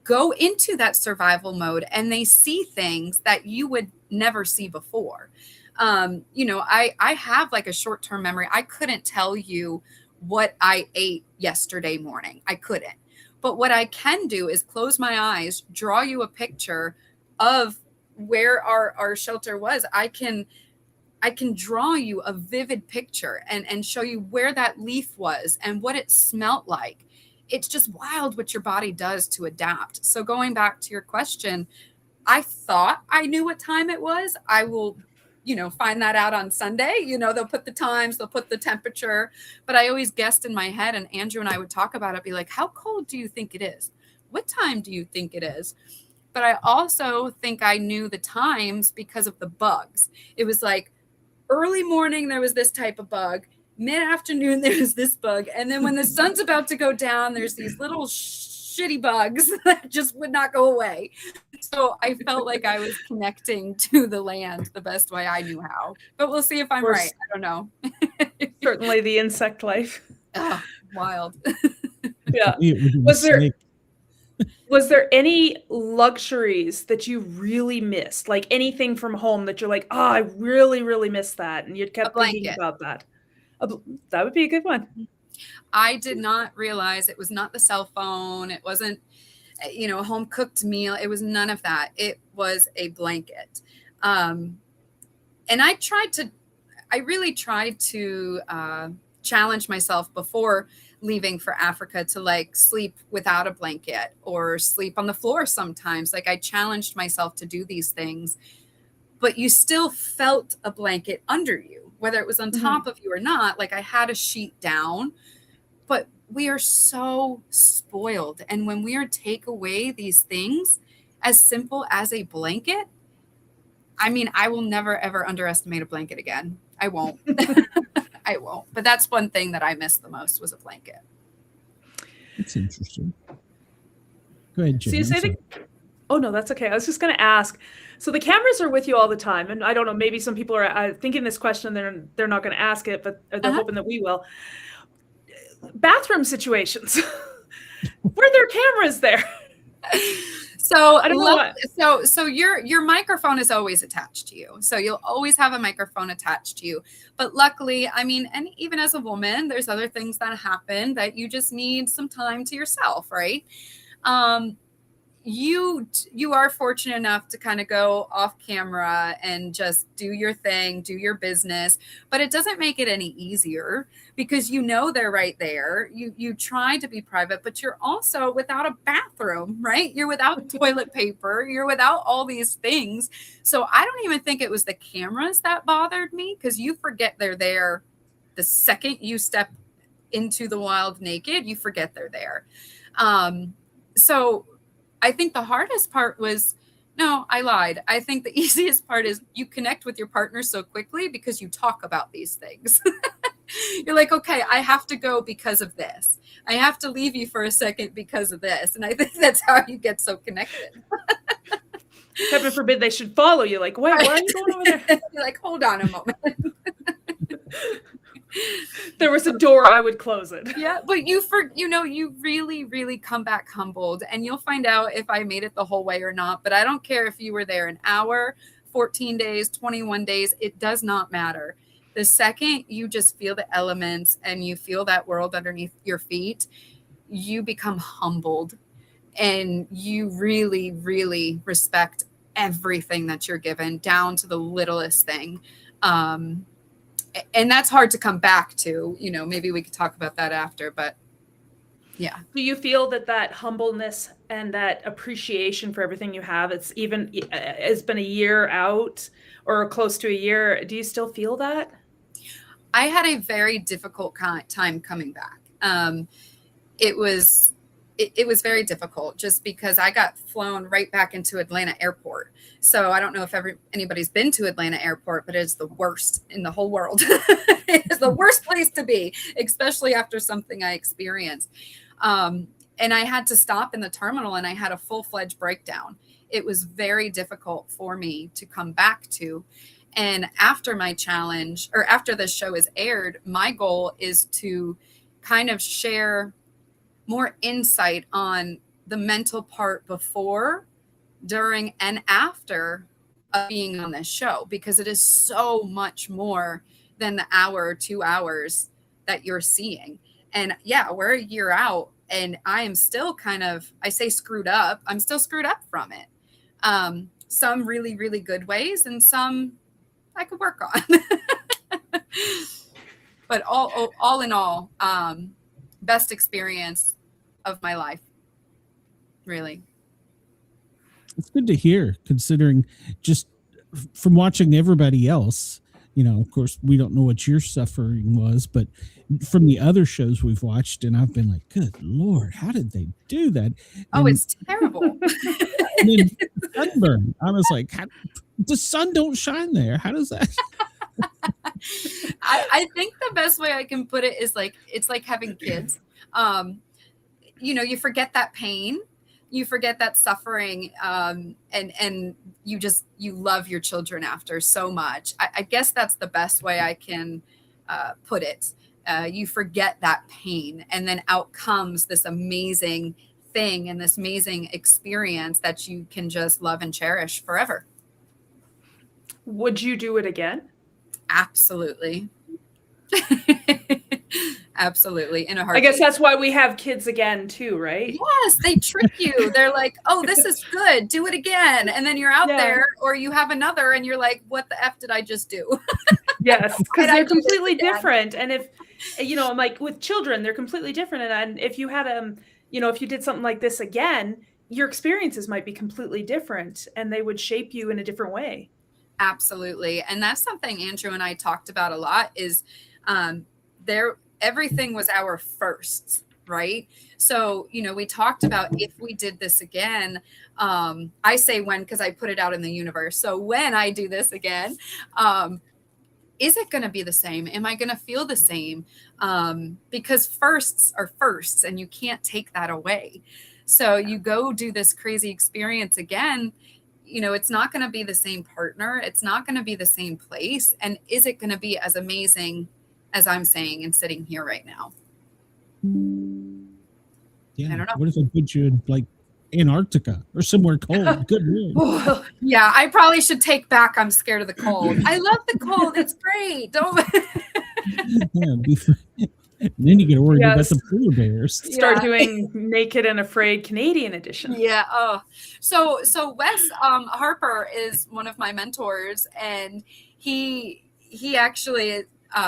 go into that survival mode and they see things that you would never see before. I have like a short-term memory. I couldn't tell you what I ate yesterday morning. I couldn't. But what I can do is close my eyes, draw you a picture of where our shelter was. I can draw you a vivid picture and show you where that leaf was and what it smelt like. It's just wild what your body does to adapt. So going back to your question, I thought I knew what time it was. I will, find that out on Sunday. They'll put the times, they'll put the temperature, but I always guessed in my head, and Andrew and I would talk about it, be like, how cold do you think it is? What time do you think it is? But I also think I knew the times because of the bugs. It was like early morning, there was this type of bug. Mid-afternoon, there was this bug. And then when the sun's about to go down, there's these little shitty bugs that just would not go away. So I felt like I was connecting to the land the best way I knew how. But we'll see if I'm right. I don't know. Certainly the insect life. Oh, wild. Yeah. Was there any luxuries that you really missed? Like anything from home that you're like, oh, I really, really missed that. And you kept thinking about that. That would be a good one. I did not realize it was not the cell phone. It wasn't, a home cooked meal. It was none of that. It was a blanket. And I really tried to challenge myself before leaving for Africa to like sleep without a blanket or sleep on the floor sometimes. Like I challenged myself to do these things, but you still felt a blanket under you, whether it was on top of you or not. Like I had a sheet down, but we are so spoiled. And when we take away these things as simple as a blanket, I mean, I will never, ever underestimate a blanket again. I won't. I won't. But that's one thing that I missed the most was a blanket. That's interesting. Go ahead, Jen. So you say oh, no, that's okay. I was just going to ask. So the cameras are with you all the time. And I don't know, maybe some people are thinking this question, they're not going to ask it, but they're hoping that we will. Bathroom situations. Were there cameras there? So I don't know. So your microphone is always attached to you. So you'll always have a microphone attached to you. But luckily, I mean, and even as a woman, there's other things that happen that you just need some time to yourself, right? You are fortunate enough to kind of go off camera and just do your thing, do your business, but it doesn't make it any easier because they're right there. You try to be private, but you're also without a bathroom, right? You're without toilet paper, you're without all these things. So I don't even think it was the cameras that bothered me because you forget they're there the second you step into the wild naked, you forget they're there. So I think the hardest part was, no, I lied. I think the easiest part is you connect with your partner so quickly because you talk about these things. You're like, okay, I have to go because of this. I have to leave you for a second because of this. And I think that's how you get so connected. Heaven forbid they should follow you. Like, wait, why are you going over there? You're like, hold on a moment. There was a door, I would close it. Yeah, but you really, really come back humbled, and you'll find out if I made it the whole way or not. But I don't care if you were there an hour, 14 days, 21 days, it does not matter. The second you just feel the elements and you feel that world underneath your feet, you become humbled, and you really, really respect everything that you're given, down to the littlest thing. And that's hard to come back to. Maybe we could talk about that after, but yeah. Do you feel that humbleness and that appreciation for everything you have, it's been a year out or close to a year, do you still feel that? I had a very difficult time coming back. It was very difficult, just because I got flown right back into Atlanta airport. So I don't know if anybody's been to Atlanta airport, but it's the worst in the whole world. It's the worst place to be, especially after something I experienced. And I had to stop in the terminal, and I had a full-fledged breakdown. It was very difficult for me to come back to. And after my challenge, or after this show is aired, my goal is to kind of share more insight on the mental part before, during, and after of being on this show, because it is so much more than the hour or 2 hours that you're seeing. And yeah, we're a year out, and I am still I say screwed up. I'm still screwed up from it. Some really, really good ways, and some I could work on. But all in all, best experience of my life, really. It's good to hear, considering just from watching everybody else, of course, we don't know what your suffering was, but from the other shows we've watched, and I've been like, good Lord, how did they do that? Oh, it's terrible. And then sunburn. I was like, the sun don't shine there. How does that? I think the best way I can put it is it's like having kids. You forget that pain, you forget that suffering, and you love your children after so much. I guess that's the best way I can put it. You forget that pain, and then out comes this amazing thing and this amazing experience that you can just love and cherish forever. Would you do it again? Absolutely. Absolutely. In a heartbeat. I guess that's why we have kids again too, right? Yes, they trick you. They're like, oh, this is good, do it again. And then you're out there, or you have another, and you're like, what the F did I just do? Yes, because they're completely different. And if, I'm like, with children, they're completely different. And if you had if you did something like this again, your experiences might be completely different, and they would shape you in a different way. Absolutely. And that's something Andrew and I talked about a lot, is everything was our firsts, right? So, we talked about if we did this again, I say when, because I put it out in the universe. So when I do this again, is it going to be the same? Am I going to feel the same? Because firsts are firsts, and you can't take that away. So you go do this crazy experience again, it's not going to be the same partner. It's not going to be the same place. And is it going to be as amazing as I'm saying and sitting here right now? Yeah. I don't know. What if I put you in like Antarctica or somewhere cold? Good Lord. Yeah, I probably should take back I'm scared of the cold. I love the cold. It's great. Don't. And then you get to worry about the polar bears. Start doing Naked and Afraid Canadian edition. Yeah. Oh, so Wes Harper is one of my mentors, and he actually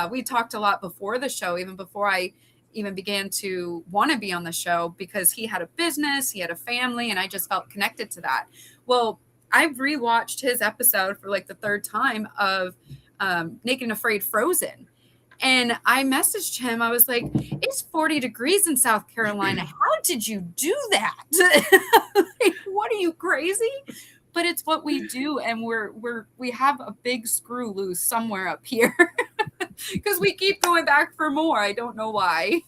we talked a lot before the show, even before I even began to want to be on the show, because he had a business, he had a family, and I just felt connected to that. Well, I've rewatched his episode for like the third time of Naked and Afraid Frozen. And I messaged him. I was like, it's 40 degrees in South Carolina. How did you do that? Like, what, are you crazy? But it's what we do. And we have a big screw loose somewhere up here because we keep going back for more. I don't know why.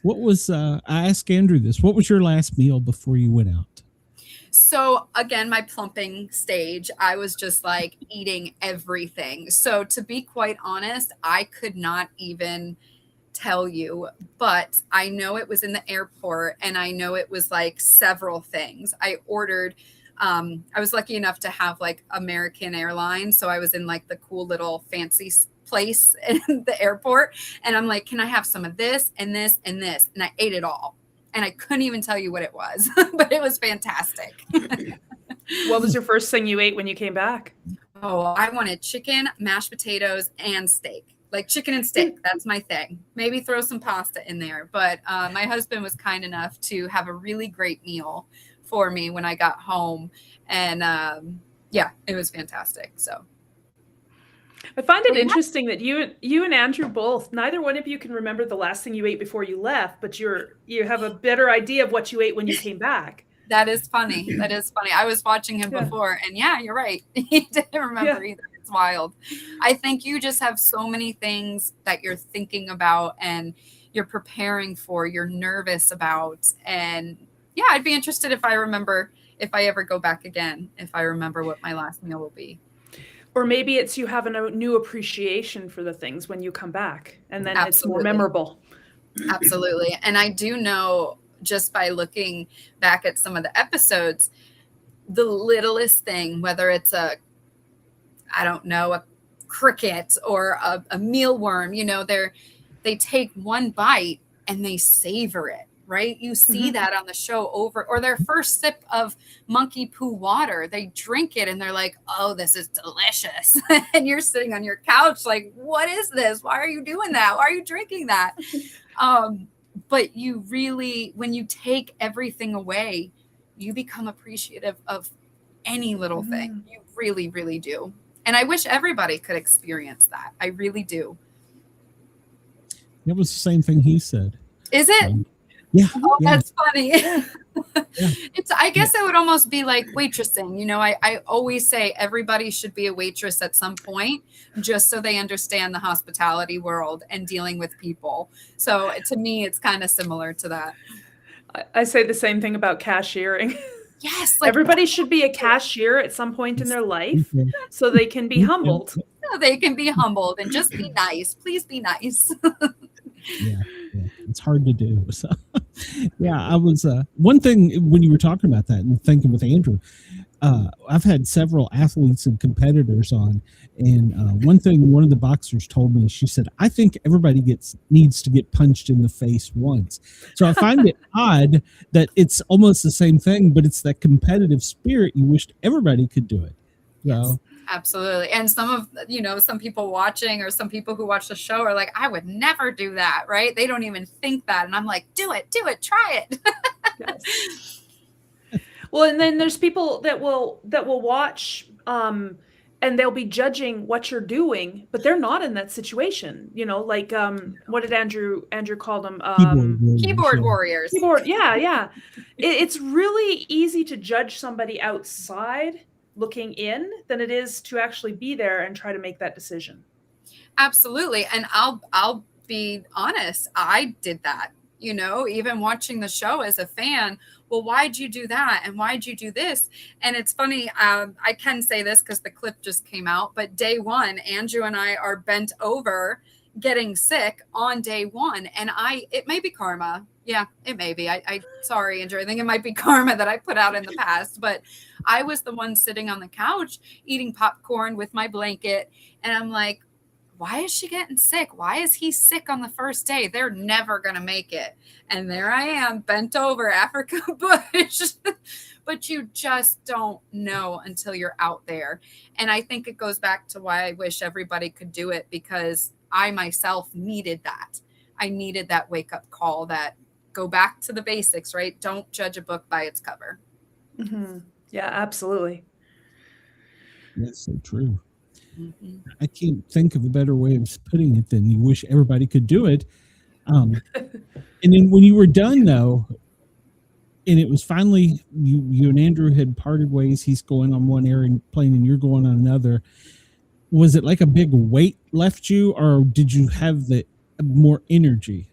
What was, I asked Andrew this, what was your last meal before you went out? So again, my plumping stage, I was just like eating everything. So to be quite honest, I could not even tell you, but I know it was in the airport and I know it was like several things. I ordered, I was lucky enough to have like American Airlines. So I was in like the cool little fancy place in the airport. And I'm like, can I have some of this and this and this? And I ate it all. And I couldn't even tell you what it was, but it was fantastic. What was your first thing you ate when you came back? Oh, I wanted chicken, mashed potatoes, and steak. Like chicken and steak. That's my thing. Maybe throw some pasta in there. But my husband was kind enough to have a really great meal for me when I got home. And yeah, it was fantastic. So I find it interesting that you and Andrew both, neither one of you can remember the last thing you ate before you left, but you have a better idea of what you ate when you came back. That is funny. That is funny. I was watching him before, and yeah, you're right. He didn't remember either. It's wild. I think you just have so many things that you're thinking about and you're preparing for, you're nervous about. And yeah, I'd be interested if I remember, if I ever go back again, if I remember what my last meal will be. Or maybe it's you have a new appreciation for the things when you come back, and then it's more memorable. Absolutely. And I do know, just by looking back at some of the episodes, the littlest thing, whether it's a cricket or a mealworm, you know, they take one bite and they savor it. Right? You see that on the show or their first sip of monkey poo water, they drink it and they're like, oh, this is delicious. And you're sitting on your couch like, what is this? Why are you doing that? Why are you drinking that? But you really, when you take everything away, you become appreciative of any little thing. You really, really do. And I wish everybody could experience that. I really do. It was the same thing he said. Is it? Yeah. Oh, that's funny. It's, I guess it would almost be like waitressing. You know, I always say everybody should be a waitress at some point, just so they understand the hospitality world and dealing with people. So to me, it's kind of similar to that. I say the same thing about cashiering. Yes. Everybody should be a cashier at some point in their life so they can be humbled. So they can be humbled and just be nice. Please be nice. Yeah, it's hard to do. So, yeah, I was one thing when you were talking about that and thinking with Andrew, I've had several athletes and competitors on, and one thing one of the boxers told me, she said, I think everybody needs to get punched in the face once. So I find it odd that it's almost the same thing, but it's that competitive spirit. You wished everybody could do it. So. Absolutely. And some people watching or some people who watch the show are like, I would never do that. Right. They don't even think that. And I'm like, do it, try it. Yes. Well, and then there's people that will watch, and they'll be judging what you're doing, but they're not in that situation. You know, like, what did Andrew call them? Keyboard warriors. Yeah. It's really easy to judge somebody outside looking in than it is to actually be there and try to make that decision. Absolutely. And I'll be honest, I did that, you know, even watching the show as a fan. Well, why'd you do that? And why'd you do this? And it's funny. I can say this because the clip just came out, but day one, Andrew and I are bent over getting sick on day one. And it may be karma. Yeah, it may be. I sorry, Andrew. I think it might be karma that I put out in the past, but I was the one sitting on the couch eating popcorn with my blanket. And I'm like, why is she getting sick? Why is he sick on the first day? They're never going to make it. And there I am, bent over, Africa bush. But you just don't know until you're out there. And I think it goes back to why I wish everybody could do it, because I myself needed that. I needed that wake-up call, that go back to the basics, right? Don't judge a book by its cover. Mm-hmm. Yeah, absolutely. That's so true. Mm-hmm. I can't think of a better way of putting it than you wish everybody could do it. And then when you were done, though, and it was finally, you and Andrew had parted ways. He's going on one airplane and you're going on another. Was it like a big weight left you, or did you have the more energy?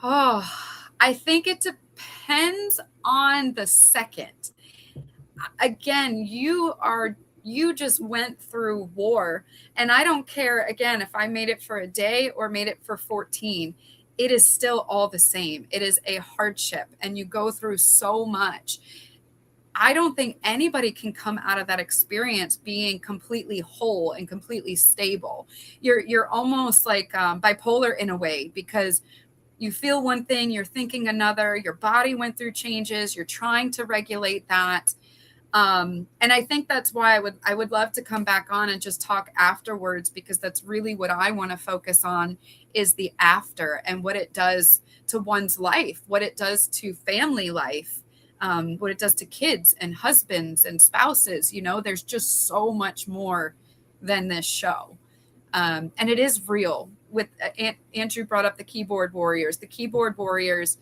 Oh, I think it depends on the second. Again, you just went through war, and I don't care, again, if I made it for a day or made it for 14, it is still all the same. It is a hardship, and you go through so much. I don't think anybody can come out of that experience being completely whole and completely stable. You're almost like bipolar in a way, because you feel one thing, you're thinking another, your body went through changes, you're trying to regulate that. And I think that's why I would love to come back on and just talk afterwards, because that's really what I want to focus on, is the after and what it does to one's life, what it does to family life, what it does to kids and husbands and spouses. You know, there's just so much more than this show. And it is real. With Andrew brought up the keyboard warriors. The keyboard warriors,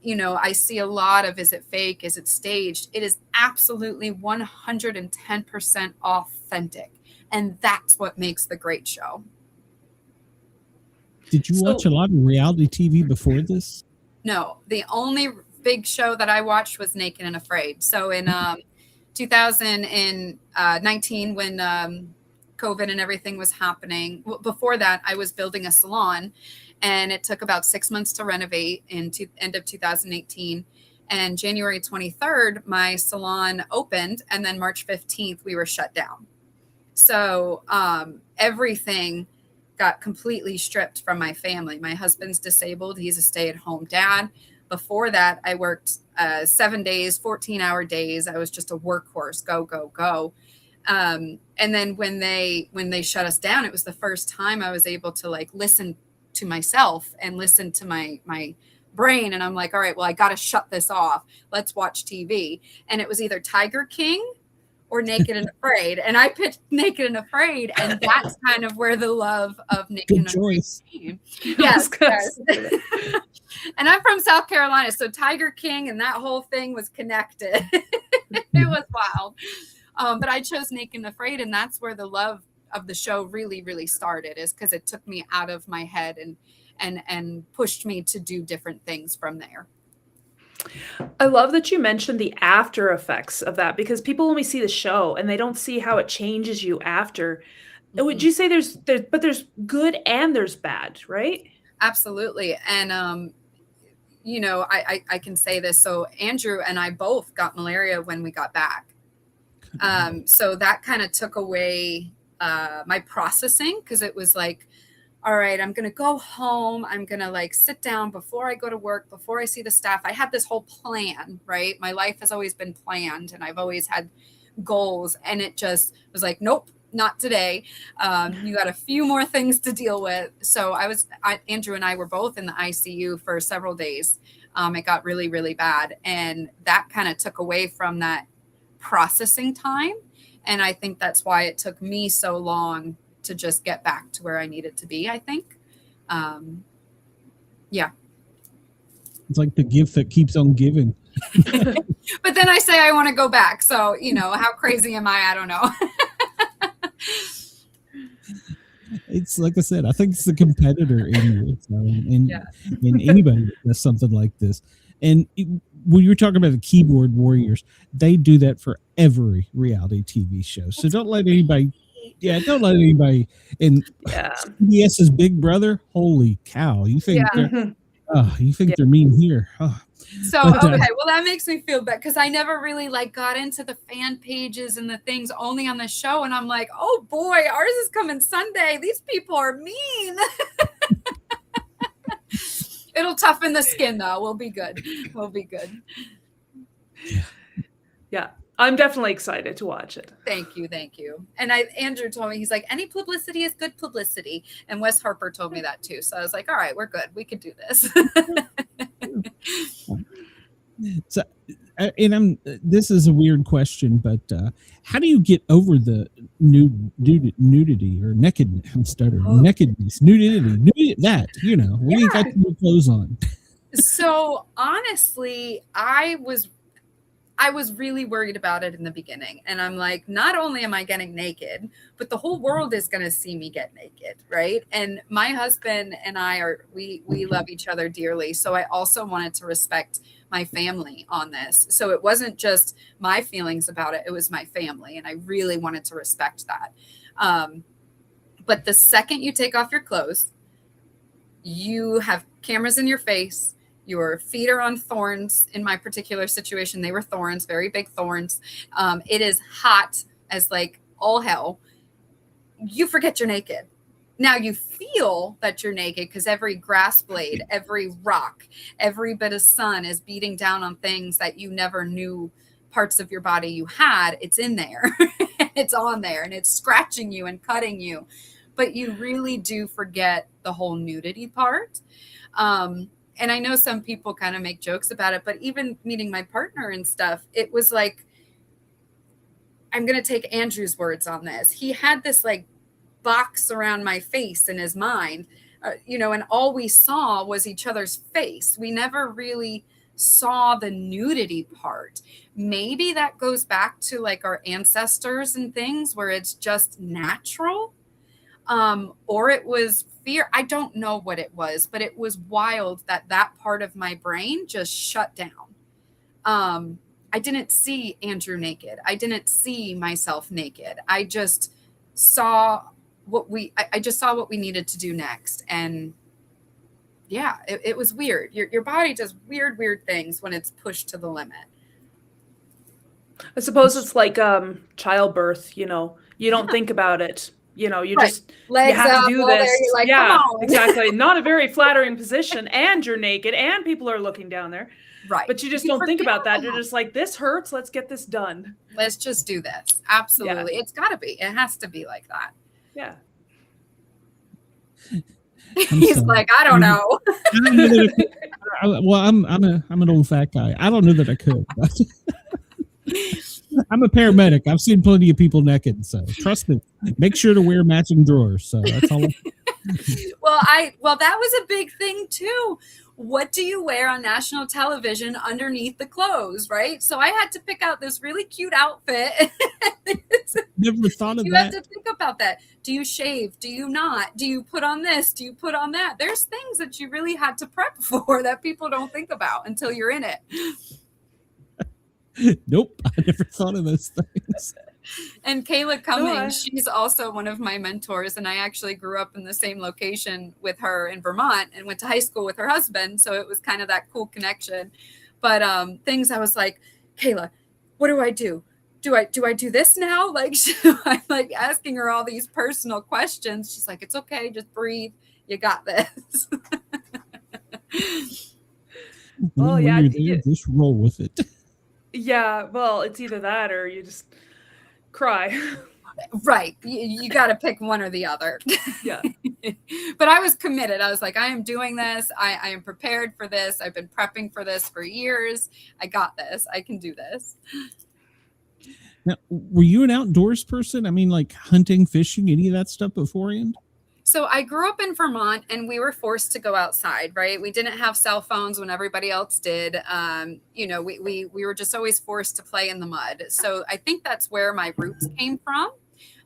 you know, I see a lot of, is it fake? Is it staged? It is absolutely 110% authentic. And that's what makes the great show. Did you watch a lot of reality TV before this? No, the only big show that I watched was Naked and Afraid. So in 2019, when COVID and everything was happening, before that, I was building a salon, and it took about 6 months to renovate end of 2018. And January 23rd, my salon opened, and then March 15th, we were shut down. So everything got completely stripped from my family. My husband's disabled. He's a stay-at-home dad. Before that, I worked 7 days, 14-hour days. I was just a workhorse, go, go, go. And then when they shut us down, it was the first time I was able to like listen to myself and listen to my brain. And I'm like, all right, well, I got to shut this off. Let's watch TV. And it was either Tiger King or Naked and Afraid. And I picked Naked and Afraid. And that's kind of where the love of Naked and Afraid came. Yes. And I'm from South Carolina. So Tiger King and that whole thing was connected. It was wild. But I chose Naked and Afraid, and that's where the love of the show really, really started, is because it took me out of my head and pushed me to do different things from there. I love that you mentioned the after effects of that, because people only see the show and they don't see how it changes you after. Mm-hmm. Would you say there's good and there's bad, right? Absolutely. And, you know, I can say this. So Andrew and I both got malaria when we got back. So that kind of took away my processing, because it was like, all right, I'm going to go home. I'm going to like sit down before I go to work, before I see the staff. I had this whole plan, right? My life has always been planned, and I've always had goals. And it just was like, nope, not today. You got a few more things to deal with. So Andrew and I were both in the ICU for several days. It got really, really bad. And that kind of took away from that processing time. And I think that's why it took me so long to just get back to where I needed to be, I think. Yeah. It's like the gift that keeps on giving. But then I say I want to go back. So, you know, how crazy am I? I don't know. It's like I said, I think it's the competitor in you. And anybody that does something like this. And when you were talking about the keyboard warriors, they do that for every reality TV show. So don't let anybody in CBS's Big Brother. Holy cow! You think they're mean here? Oh. So okay, well that makes me feel bad, because I never really like got into the fan pages and the things, only on the show, and I'm like, oh boy, ours is coming Sunday. These people are mean. It'll toughen the skin, though. We'll be good. Yeah. I'm definitely excited to watch it. Thank you. And Andrew told me, he's like, any publicity is good publicity. And Wes Harper told me that too. So I was like, all right, we're good. We could do this. So, and this is a weird question, but how do you get over the nudity or naked? I'm stuttering. Nakedness, nudity, that, you know, when you got your clothes on. So honestly, I I was really worried about it in the beginning. And I'm like, not only am I getting naked, but the whole world is going to see me get naked. Right. And my husband and I we love each other dearly. So I also wanted to respect my family on this. So it wasn't just my feelings about it. It was my family. And I really wanted to respect that. But the second you take off your clothes, you have cameras in your face. Your feet are on thorns. In my particular situation, they were thorns, very big thorns. It is hot as like all hell. You forget you're naked. Now you feel that you're naked because every grass blade, every rock, every bit of sun is beating down on things that you never knew parts of your body you had. It's in there. It's on there and it's scratching you and cutting you. But you really do forget the whole nudity part. And I know some people kind of make jokes about it, but even meeting my partner and stuff, it was like, I'm going to take Andrew's words on this. He had this like box around my face in his mind, and all we saw was each other's face. We never really saw the nudity part. Maybe that goes back to like our ancestors and things where it's just natural, or it was fear. I don't know what it was, but it was wild that part of my brain just shut down. I didn't see Andrew naked. I didn't see myself naked. I just saw what we needed to do next. And yeah, it was weird. Your body does weird things when it's pushed to the limit. I suppose it's like childbirth, you don't think about it. You right. just Legs you have up, to do there, this. you're like, yeah, come on. exactly. Not a very flattering position, and you're naked, and people are looking down there. Right. But you just don't think about that. You're just like, this hurts. Let's get this done. Let's just do this. Absolutely. Yeah. It's got to be. It has to be like that. Yeah. He's sorry. Like, I don't know. I'm an old fat guy. I don't know that I could. I'm a paramedic. I've seen plenty of people naked, so trust me. Make sure to wear matching drawers. So that's all. Well, that was a big thing too. What do you wear on national television underneath the clothes, right? So I had to pick out this really cute outfit. Never thought of that. You have to think about that. Do you shave? Do you not? Do you put on this? Do you put on that? There's things that you really had to prep for that people don't think about until you're in it. Nope, I never thought of those things. And Kayla Cummings, she's also one of my mentors, and I actually grew up in the same location with her in Vermont and went to high school with her husband, so it was kind of that cool connection. But things I was like, Kayla, what do I do? Do I do this now? Like, I'm like asking her all these personal questions. She's like, it's okay, just breathe. You got this. Oh yeah, just roll with it. Yeah, well, it's either that or you just cry. Right. You got to pick one or the other. Yeah. But I was committed. I was like, I am doing this. I am prepared for this. I've been prepping for this for years. I got this. I can do this. Now, were you an outdoors person? I mean, like hunting, fishing, any of that stuff beforehand? So I grew up in Vermont and we were forced to go outside, right? We didn't have cell phones when everybody else did. We were just always forced to play in the mud. So I think that's where my roots came from.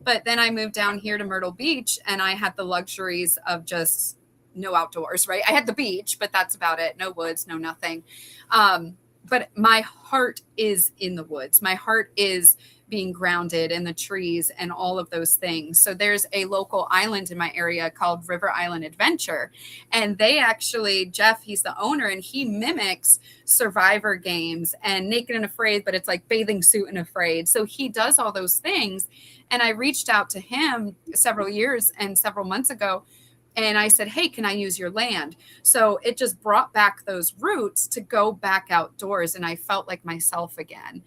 But then I moved down here to Myrtle Beach and I had the luxuries of just no outdoors, right? I had the beach, but that's about it. No woods, no nothing. But my heart is in the woods. My heart is being grounded in the trees and all of those things. So there's a local island in my area called River Island Adventure. And they actually, Jeff, he's the owner, and he mimics Survivor games and Naked and Afraid, but it's like Bathing Suit and Afraid. So he does all those things. And I reached out to him several months ago. And I said, hey, can I use your land? So it just brought back those roots to go back outdoors. And I felt like myself again.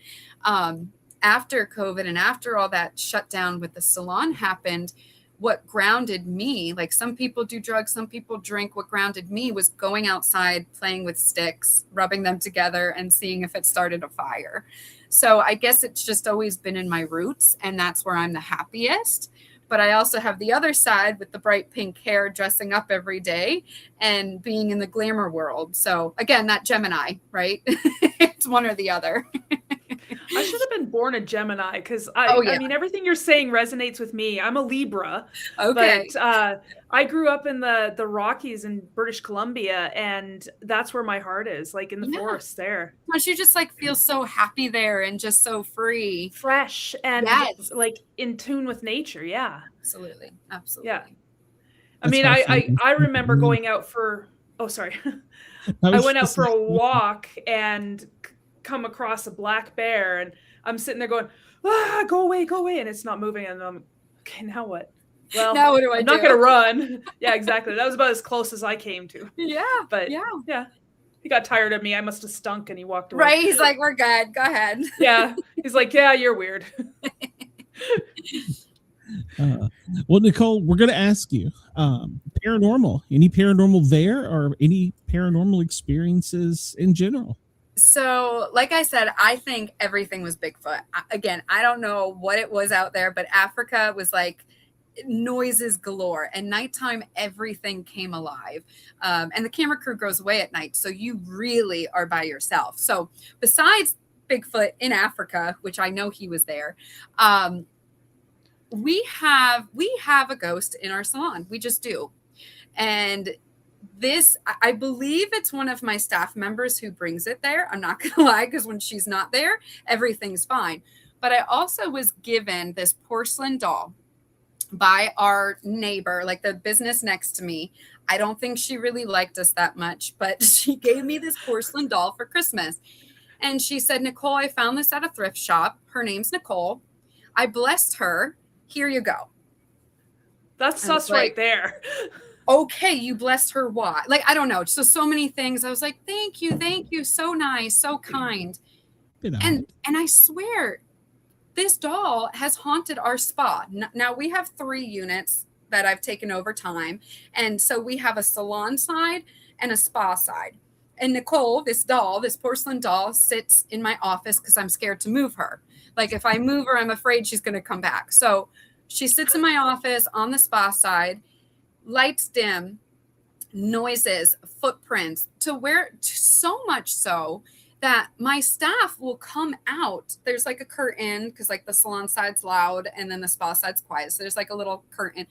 After COVID and after all that shutdown with the salon happened, what grounded me, like some people do drugs, some people drink, what grounded me was going outside, playing with sticks, rubbing them together and seeing if it started a fire. So I guess it's just always been in my roots, and that's where I'm the happiest. But I also have the other side with the bright pink hair, dressing up every day and being in the glamour world. So again, that Gemini, right? It's one or the other. I should have been born a Gemini because Oh, yeah. I mean, everything you're saying resonates with me. I'm a Libra, Okay. but I grew up in the Rockies in British Columbia, and that's where my heart is, like in the Yeah. forest there. Don't you just like feel so happy there and just so free? Fresh and Yes. like in tune with nature. Yeah. Absolutely. Absolutely. Yeah. I That's mean, fascinating. I remember going out for, oh, sorry. I went out for a walk and come across a black bear, and I'm sitting there going, go away. And it's not moving. And I'm, okay, now what? Well, Now what do I I'm not do? going to run. Yeah, exactly. That was about as close as I came to. Yeah. But Yeah. he got tired of me. I must have stunk, and he walked away. Right. He's like, we're good. Go ahead. Yeah. He's like, yeah, you're weird. Well, Nicole, we're going to ask you paranormal. Any paranormal there, or any paranormal experiences in general? So, like I said, I think everything was Bigfoot. Again, I don't know what it was out there, but Africa was like noises galore, and nighttime everything came alive, and the camera crew goes away at night, so you really are by yourself. So besides Bigfoot in Africa, which I know he was there, we have a ghost in our salon. We just do. And this, I believe it's one of my staff members who brings it there. I'm not gonna lie, because when she's not there, everything's fine. But I also was given this porcelain doll by our neighbor, like the business next to me. I don't think she really liked us that much, but she gave me this porcelain doll for Christmas. And she said, Nicole, I found this at a thrift shop. Her name's Nicole. I blessed her. Here you go. That's sus right there. Okay, you blessed her. Why? Like, I don't know. So many things. I was like, thank you. So nice, so kind. And I swear, this doll has haunted our spa. Now we have 3 units that I've taken over time. And so we have a salon side and a spa side. And Nicole, this porcelain doll, sits in my office because I'm scared to move her. Like, if I move her, I'm afraid she's going to come back. So she sits in my office on the spa side, lights dim, noises, footprints, so much so that my staff will come out. There's like a curtain because like the salon side's loud and then the spa side's quiet. So there's like a little curtain.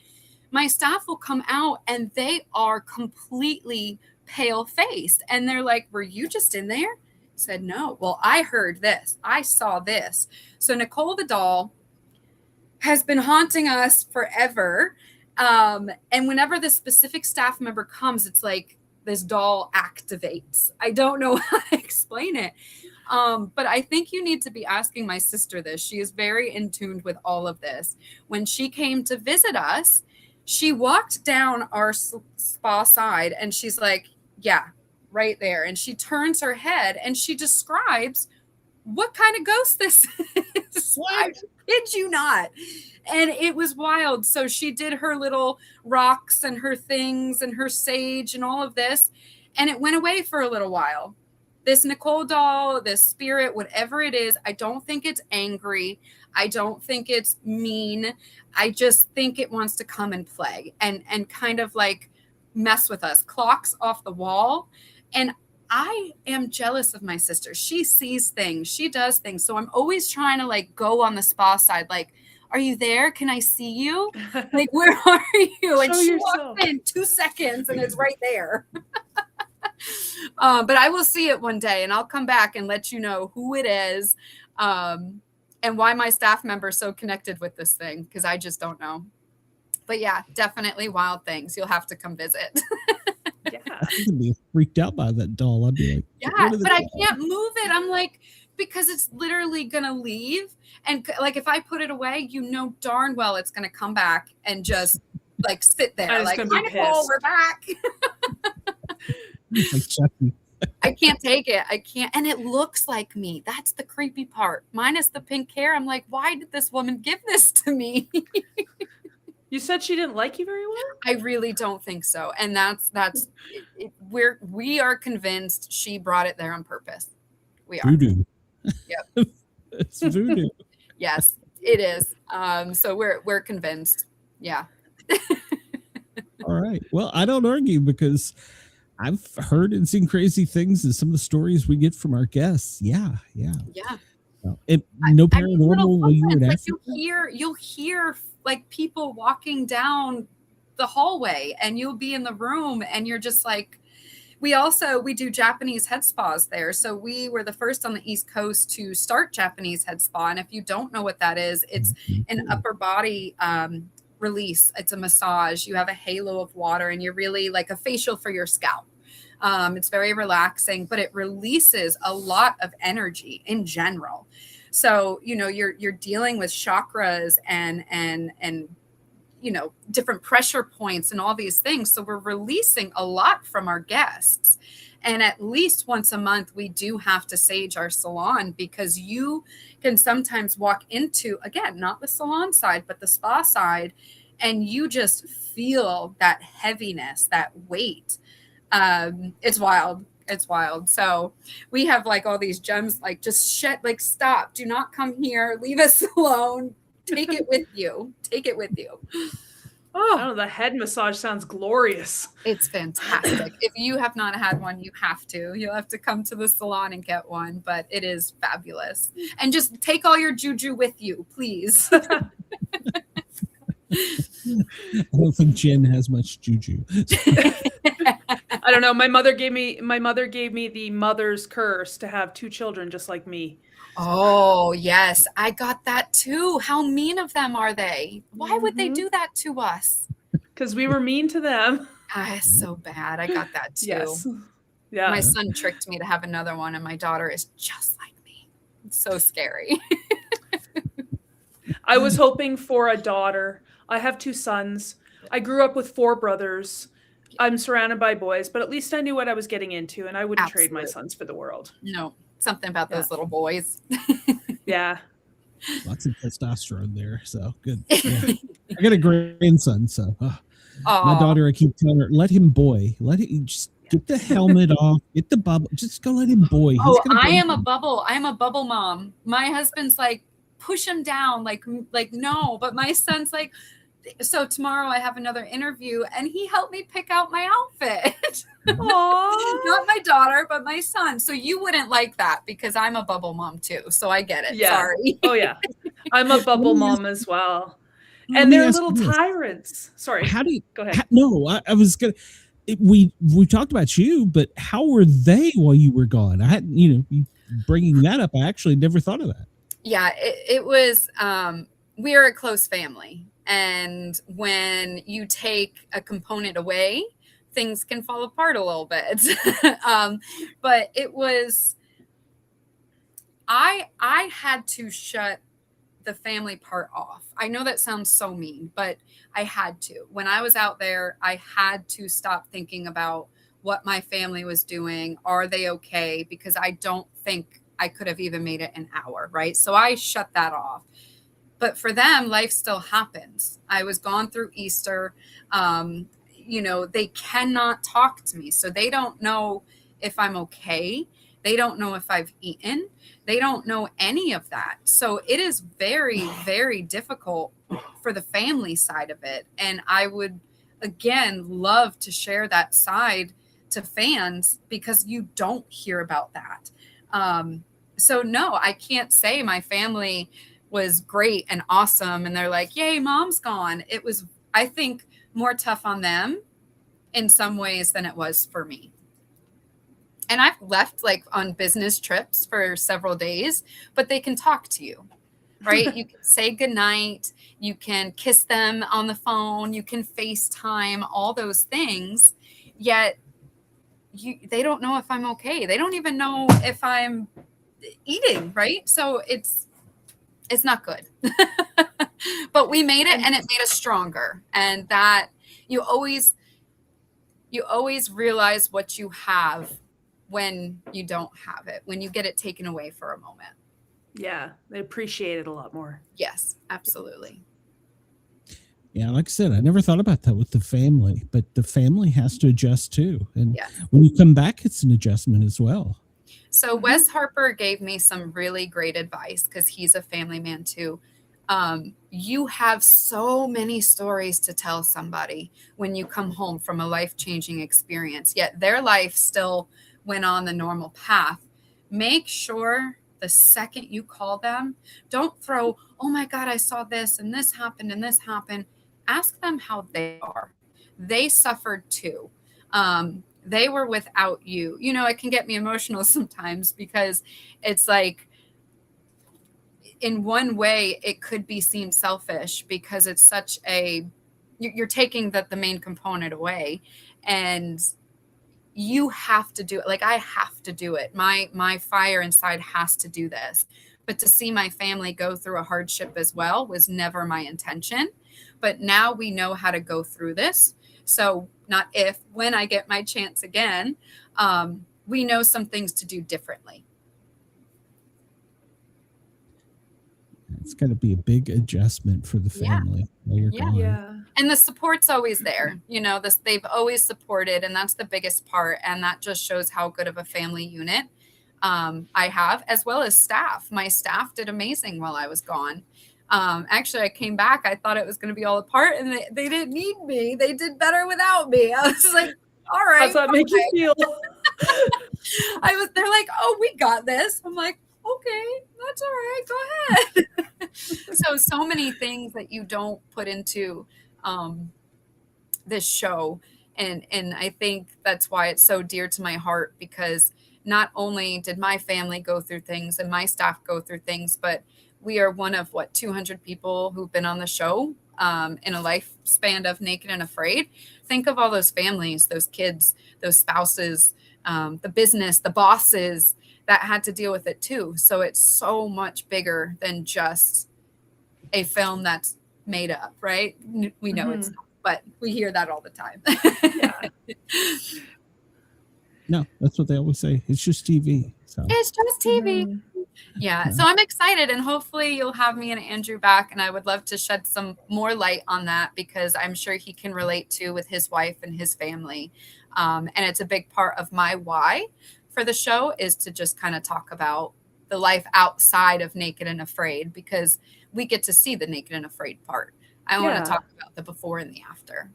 My staff will come out and they are completely pale faced. And they're like, were you just in there? I said, no. Well, I heard this. I saw this. So Nicole the doll has been haunting us forever. And whenever the specific staff member comes, it's like this doll activates. I don't know how to explain it. But I think you need to be asking my sister this. She is very in tune with all of this. When she came to visit us, she walked down our spa side and she's like, yeah, right there. And she turns her head and she describes what kind of ghost this is. I kid you not. And it was wild. So she did her little rocks and her things and her sage and all of this. And it went away for a little while. This Nicole doll, this spirit, whatever it is, I don't think it's angry. I don't think it's mean. I just think it wants to come and play and kind of like mess with us. Clocks off the wall. And I am jealous of my sister. She sees things. She does things. So I'm always trying to like go on the spa side. Like, are you there? Can I see you? Like, where are you? Like, Show she yourself. walks in 2 seconds and it's right there. But I will see it one day and I'll come back and let you know who it is and why my staff member is so connected with this thing, because I just don't know. But yeah, definitely wild things. You'll have to come visit. Yeah. I'd be freaked out by that doll. I'd be like, Yeah, "Get rid of the but I doll." can't move it. I'm like, because it's literally going to leave. And like, if I put it away, you know darn well it's going to come back and just like sit there. And it's Like, gonna be hi, Nicole, pissed. we're back. It's like Chucky. I can't take it. I can't. And it looks like me. That's the creepy part. Minus the pink hair. I'm like, why did this woman give this to me? You said she didn't like you very well? I really don't think so. And we are convinced she brought it there on purpose. We are. Voodoo. Yep. It's voodoo. Yes, it is. So we're convinced. Yeah. All right. Well, I don't argue because I've heard and seen crazy things in some of the stories we get from our guests. Yeah. Yeah. No I mean, little paranormal while you were in footprints, Africa? like you'll hear like people walking down the hallway, and you'll be in the room, and you're just like, we do Japanese head spas there. So we were the first on the East Coast to start Japanese head spa. And if you don't know what that is, it's an upper body release. It's a massage. You have a halo of water, and you're really like a facial for your scalp. It's very relaxing, but it releases a lot of energy in general. So, you're dealing with chakras and different pressure points and all these things. So we're releasing a lot from our guests. And at least once a month, we do have to sage our salon, because you can sometimes walk into, again, not the salon side, but the spa side, and you just feel that heaviness, that weight. It's wild. It's wild. So we have like all these gems, like just stop, do not come here, leave us alone. Take it with you. Take it with you. Oh, I don't know, the head massage sounds glorious. It's fantastic. If you have not had one, you have to. You'll have to come to the salon and get one, but it is fabulous. And just take all your juju with you, please. I don't think Jen has much juju. I don't know. My mother gave me the mother's curse to have 2 children just like me. Oh, yes. I got that too. How mean of them are they? Why would they do that to us? Because we were mean to them. It's so bad. I got that too. Yes. Yeah. My son tricked me to have another one, and my daughter is just like me. It's so scary. I was hoping for a daughter. I have 2 sons. I grew up with 4 brothers. I'm surrounded by boys, but at least I knew what I was getting into, and I wouldn't trade my sons for the world. No. Something about those little boys. Yeah. Lots of testosterone there. So good. Yeah. I got a grandson. So my daughter, I keep telling her, let him boy. Let it just get the helmet off. Get the bubble. Just go let him boy. I am a bubble. I'm a bubble mom. My husband's like, push him down. Like no. But my son's like, so tomorrow I have another interview, and he helped me pick out my outfit. Not my daughter, but my son. So you wouldn't like that, because I'm a bubble mom too. So I get it. Yeah. Sorry. Oh yeah. I'm a bubble mom as well. And they're little tyrants. Sorry. How do you go ahead? I was gonna. We talked about you, but how were they while you were gone? I hadn't, bringing that up. I actually never thought of that. Yeah, it was. We are a close family. And when you take a component away, things can fall apart a little bit. But it was, I had to shut the family part off. I know that sounds so mean, but I had to. When I was out there, I had to stop thinking about what my family was doing. Are they okay? Because I don't think I could have even made it an hour, right? So I shut that off. But for them, life still happens. I was gone through Easter. They cannot talk to me. So they don't know if I'm okay. They don't know if I've eaten. They don't know any of that. So it is very, very difficult for the family side of it. And I would, again, love to share that side to fans, because you don't hear about that. So no, I can't say my family was great and awesome, and they're like, yay, mom's gone. It was, I think, more tough on them in some ways than it was for me. And I've left like on business trips for several days, but they can talk to you, right? You can say goodnight, you can kiss them on the phone, you can FaceTime, all those things, yet they don't know if I'm okay. They don't even know if I'm eating, right? So it's not good. But we made it, and it made us stronger. And that you always realize what you have when you don't have it, when you get it taken away for a moment. Yeah, they appreciate it a lot more. Yes, absolutely. Yeah, like I said, I never thought about that with the family, but the family has to adjust too. And yes. When you come back, it's an adjustment as well. So Wes Harper gave me some really great advice, because he's a family man too. You have so many stories to tell somebody when you come home from a life-changing experience, yet their life still went on the normal path. Make sure the second you call them. Don't throw, oh my God, I saw this and this happened and this happened. Ask them how they are. They suffered too. They were without you. You know, it can get me emotional sometimes because it's like, in one way, it could be seen selfish because it's such a, you're taking the main component away, and you have to do it. Like, I have to do it. My fire inside has to do this. But to see my family go through a hardship as well was never my intention. But now we know how to go through this. So not if, when I get my chance again, we know some things to do differently. It's got to be a big adjustment for the family. Yeah. And the support's always there. You know, they've always supported, and that's the biggest part. And that just shows how good of a family unit I have, as well as staff. My staff did amazing while I was gone. Actually, I came back. I thought it was going to be all apart, and they didn't need me. They did better without me. I was like, all right. How's that make you feel? They're like, oh, we got this. I'm like, okay, that's all right. Go ahead. So many things that you don't put into this show. And I think that's why it's so dear to my heart, because not only did my family go through things and my staff go through things, but we are one of 200 people who've been on the show in a lifespan of Naked and Afraid. Think of all those families, those kids, those spouses, the business, the bosses that had to deal with it too. So it's so much bigger than just a film that's made up, right? We know it's not, but we hear that all the time. No, that's what they always say. It's just TV. So. It's just TV. Yeah. So I'm excited, and hopefully you'll have me and Andrew back. And I would love to shed some more light on that, because I'm sure he can relate to with his wife and his family. And it's a big part of my why for the show, is to just kind of talk about the life outside of Naked and Afraid, because we get to see the Naked and Afraid part. I want to talk about the before and the after.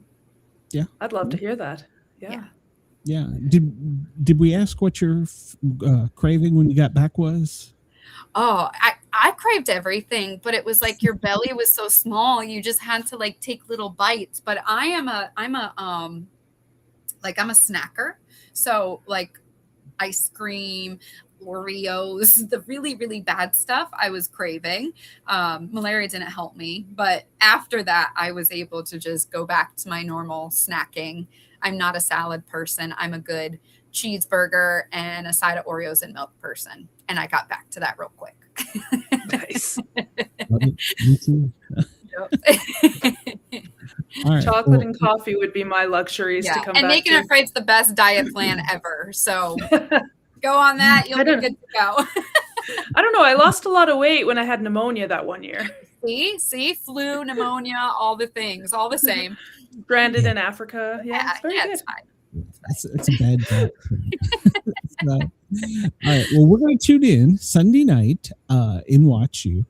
Yeah. I'd love to hear that. Yeah. Yeah. Did we ask what your craving when you got back was? Oh, I craved everything, but it was like your belly was so small, you just had to like take little bites. But I'm a snacker. So like ice cream, Oreos, the really, really bad stuff I was craving. Malaria didn't help me, but after that, I was able to just go back to my normal snacking. I'm not a salad person. I'm a good cheeseburger and a side of Oreos and milk person. And I got back to that real quick. Nice. Me too. All right. Chocolate and coffee would be my luxuries to come and back Naked and Afraid's the best diet plan ever. So go on that. You'll be good to go. I don't know. I lost a lot of weight when I had pneumonia that one year. See, flu, pneumonia, all the things, all the same. Stranded in Africa. Yeah, it's very good. It's fine. It's a bad diet. All right. Well, we're going to tune in Sunday night and watch you.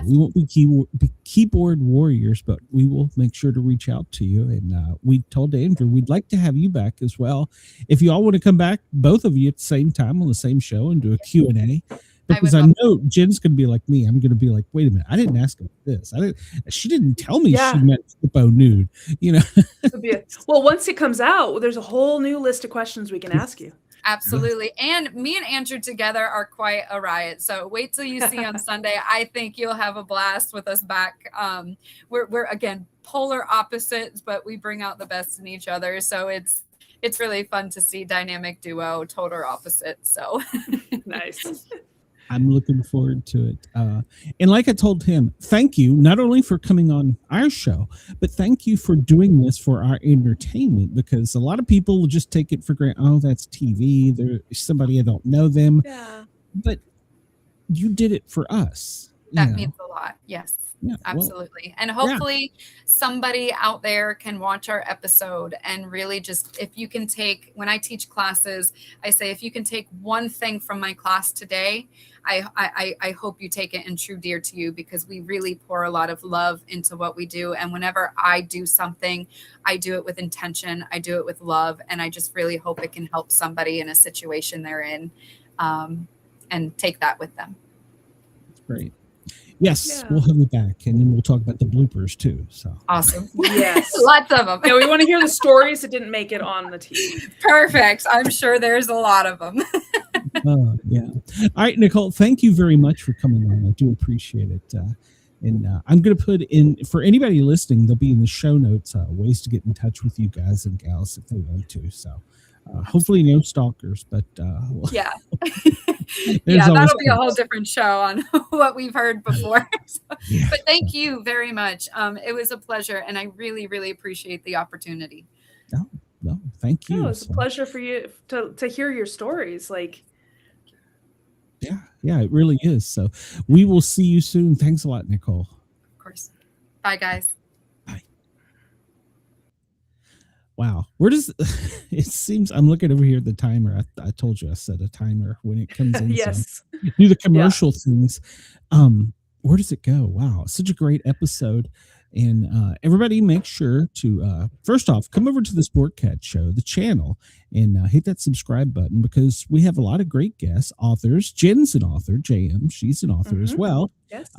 We won't be keyboard warriors, but we will make sure to reach out to you. And we told Andrew we'd like to have you back as well. If you all want to come back, both of you at the same time on the same show and do a Q&A. Because I know Jen's going to be like me. I'm going to be like, wait a minute. I didn't ask her this. She didn't tell me she meant hippo nude. You know. Well, once it comes out, there's a whole new list of questions we can ask you. Absolutely. And me and Andrew together are quite a riot. So wait till you see on Sunday. I think you'll have a blast with us back. We're again, polar opposites, but we bring out the best in each other. So it's really fun to see dynamic duo, total opposites. So nice. I'm looking forward to it. And like I told him, thank you not only for coming on our show, but thank you for doing this for our entertainment, because a lot of people will just take it for granted. Oh, that's TV. There's somebody I don't know them. Yeah. But you did it for us. That means a lot. Yes. Yeah, absolutely. And hopefully somebody out there can watch our episode and really just, if you can take, when I teach classes, I say, if you can take one thing from my class today, I hope you take it and true dear to you, because we really pour a lot of love into what we do. And whenever I do something, I do it with intention. I do it with love. And I just really hope it can help somebody in a situation they're in, and take that with them. Great. Yes, Yeah. we'll have you back, and then we'll talk about the bloopers too. So Awesome. Yes. Lots of them. Yeah, we want to hear the stories that didn't make it on the TV. Perfect. I'm sure there's a lot of them. yeah. All right, Nicole, thank you very much for coming on. I do appreciate it. And I'm going to put in, for anybody listening, they'll be in the show notes, ways to get in touch with you guys and gals if they want to. So hopefully no stalkers, but Yeah. there's always that'll be a whole things. different show on what we've heard before. Yeah. But thank you very much. It was a pleasure, and I really, really appreciate the opportunity. No, thank you. Oh, it's a pleasure for you to hear your stories. Like, Yeah, it really is. So we will see you soon. Thanks a lot, Nicole. Of course. Bye, guys. Wow. Where does it seems I'm looking over here at the timer. I told you I set a timer when it comes in. yes. So do the commercial things. Where does it go? Wow, such a great episode. And everybody make sure to first off come over to the Sportcat Show, the channel, and hit that subscribe button, because we have a lot of great guests, authors. Jen's an author, JM, she's an author as well. Yes.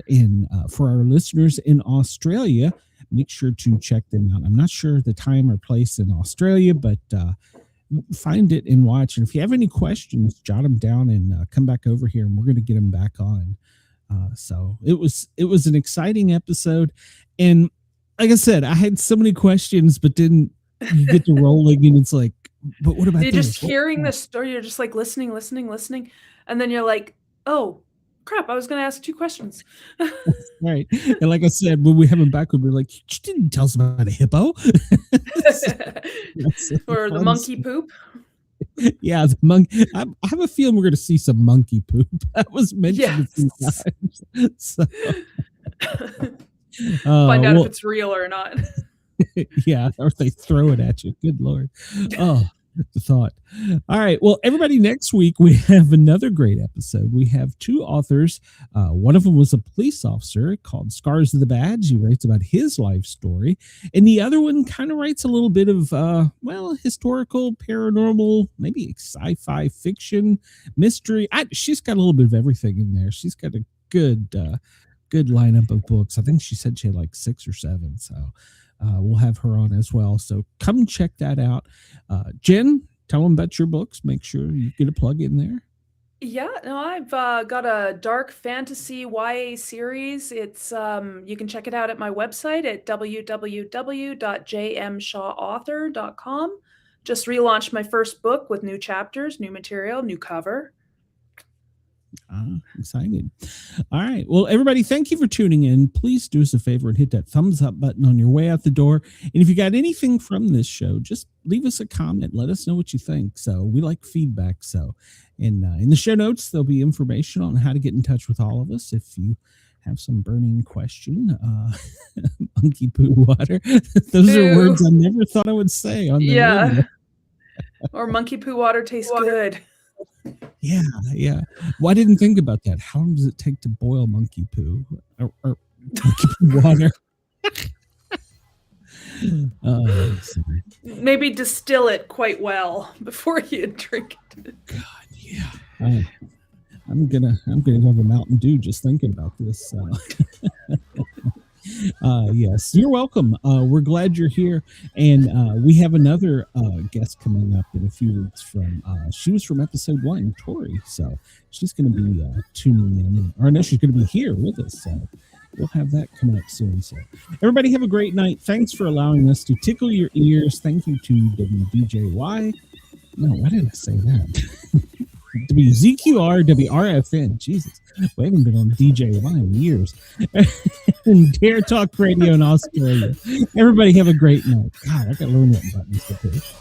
And for our listeners in Australia, make sure to check them out. I'm not sure the time or place in Australia, but find it and watch. And if you have any questions, jot them down and come back over here, and we're going to get them back on. So it was an exciting episode. And like I said, I had so many questions, but didn't get to rolling. And it's like, but what about You're this? just hearing the story. You're just like listening. And then you're like, oh, crap. I was going to ask 2 questions. Right. And like I said, when we have him back, we'll be like, you didn't tell us about a hippo. Or the monkey poop. Yeah, the monkey. I have a feeling we're going to see some monkey poop. That was mentioned a few times. So, Find out if it's real or not. Yeah, or if they throw it at you. Good Lord. Oh, the thought. All right. Well, everybody, next week we have another great episode. We have 2 authors. One of them was a police officer called Scars of the Badge. He writes about his life story. And the other one kind of writes a little bit of, historical, paranormal, maybe sci-fi fiction, mystery. She's got a little bit of everything in there. She's got a good lineup of books. I think she said she had like 6 or 7. So we'll have her on as well. So come check that out. Jen, tell them about your books. Make sure you get a plug in there. Yeah, no, I've got a dark fantasy YA series. It's you can check it out at my website at www.jmshawauthor.com. Just relaunched my first book with new chapters, new material, new cover. Excited. All right. Well, everybody, thank you for tuning in. Please do us a favor and hit that thumbs up button on your way out the door. And if you got anything from this show, just leave us a comment. Let us know what you think. So we like feedback. So in the show notes, there'll be information on how to get in touch with all of us. If you have some burning question, monkey poo water. Those are words I never thought I would say on the radio. Or monkey poo water tastes good. Yeah. Well, I didn't think about that. How long does it take to boil monkey poo or monkey poo water? Sorry. Maybe distill it quite well before you drink it. God, yeah. I'm gonna have a Mountain Dew just thinking about this. Yes, you're welcome. We're glad you're here, and we have another guest coming up in a few weeks. She was from episode 1, Tori. So she's going to be tuning in, or no, she's going to be here with us. So we'll have that coming up soon. So everybody have a great night. Thanks for allowing us to tickle your ears. Thank you to WBJY. No, why did I say that? WZQR, WRFN. Jesus, we haven't been on DJY in years. And Dare Talk Radio in Australia. Everybody have a great night. God, I got to learn what buttons to push.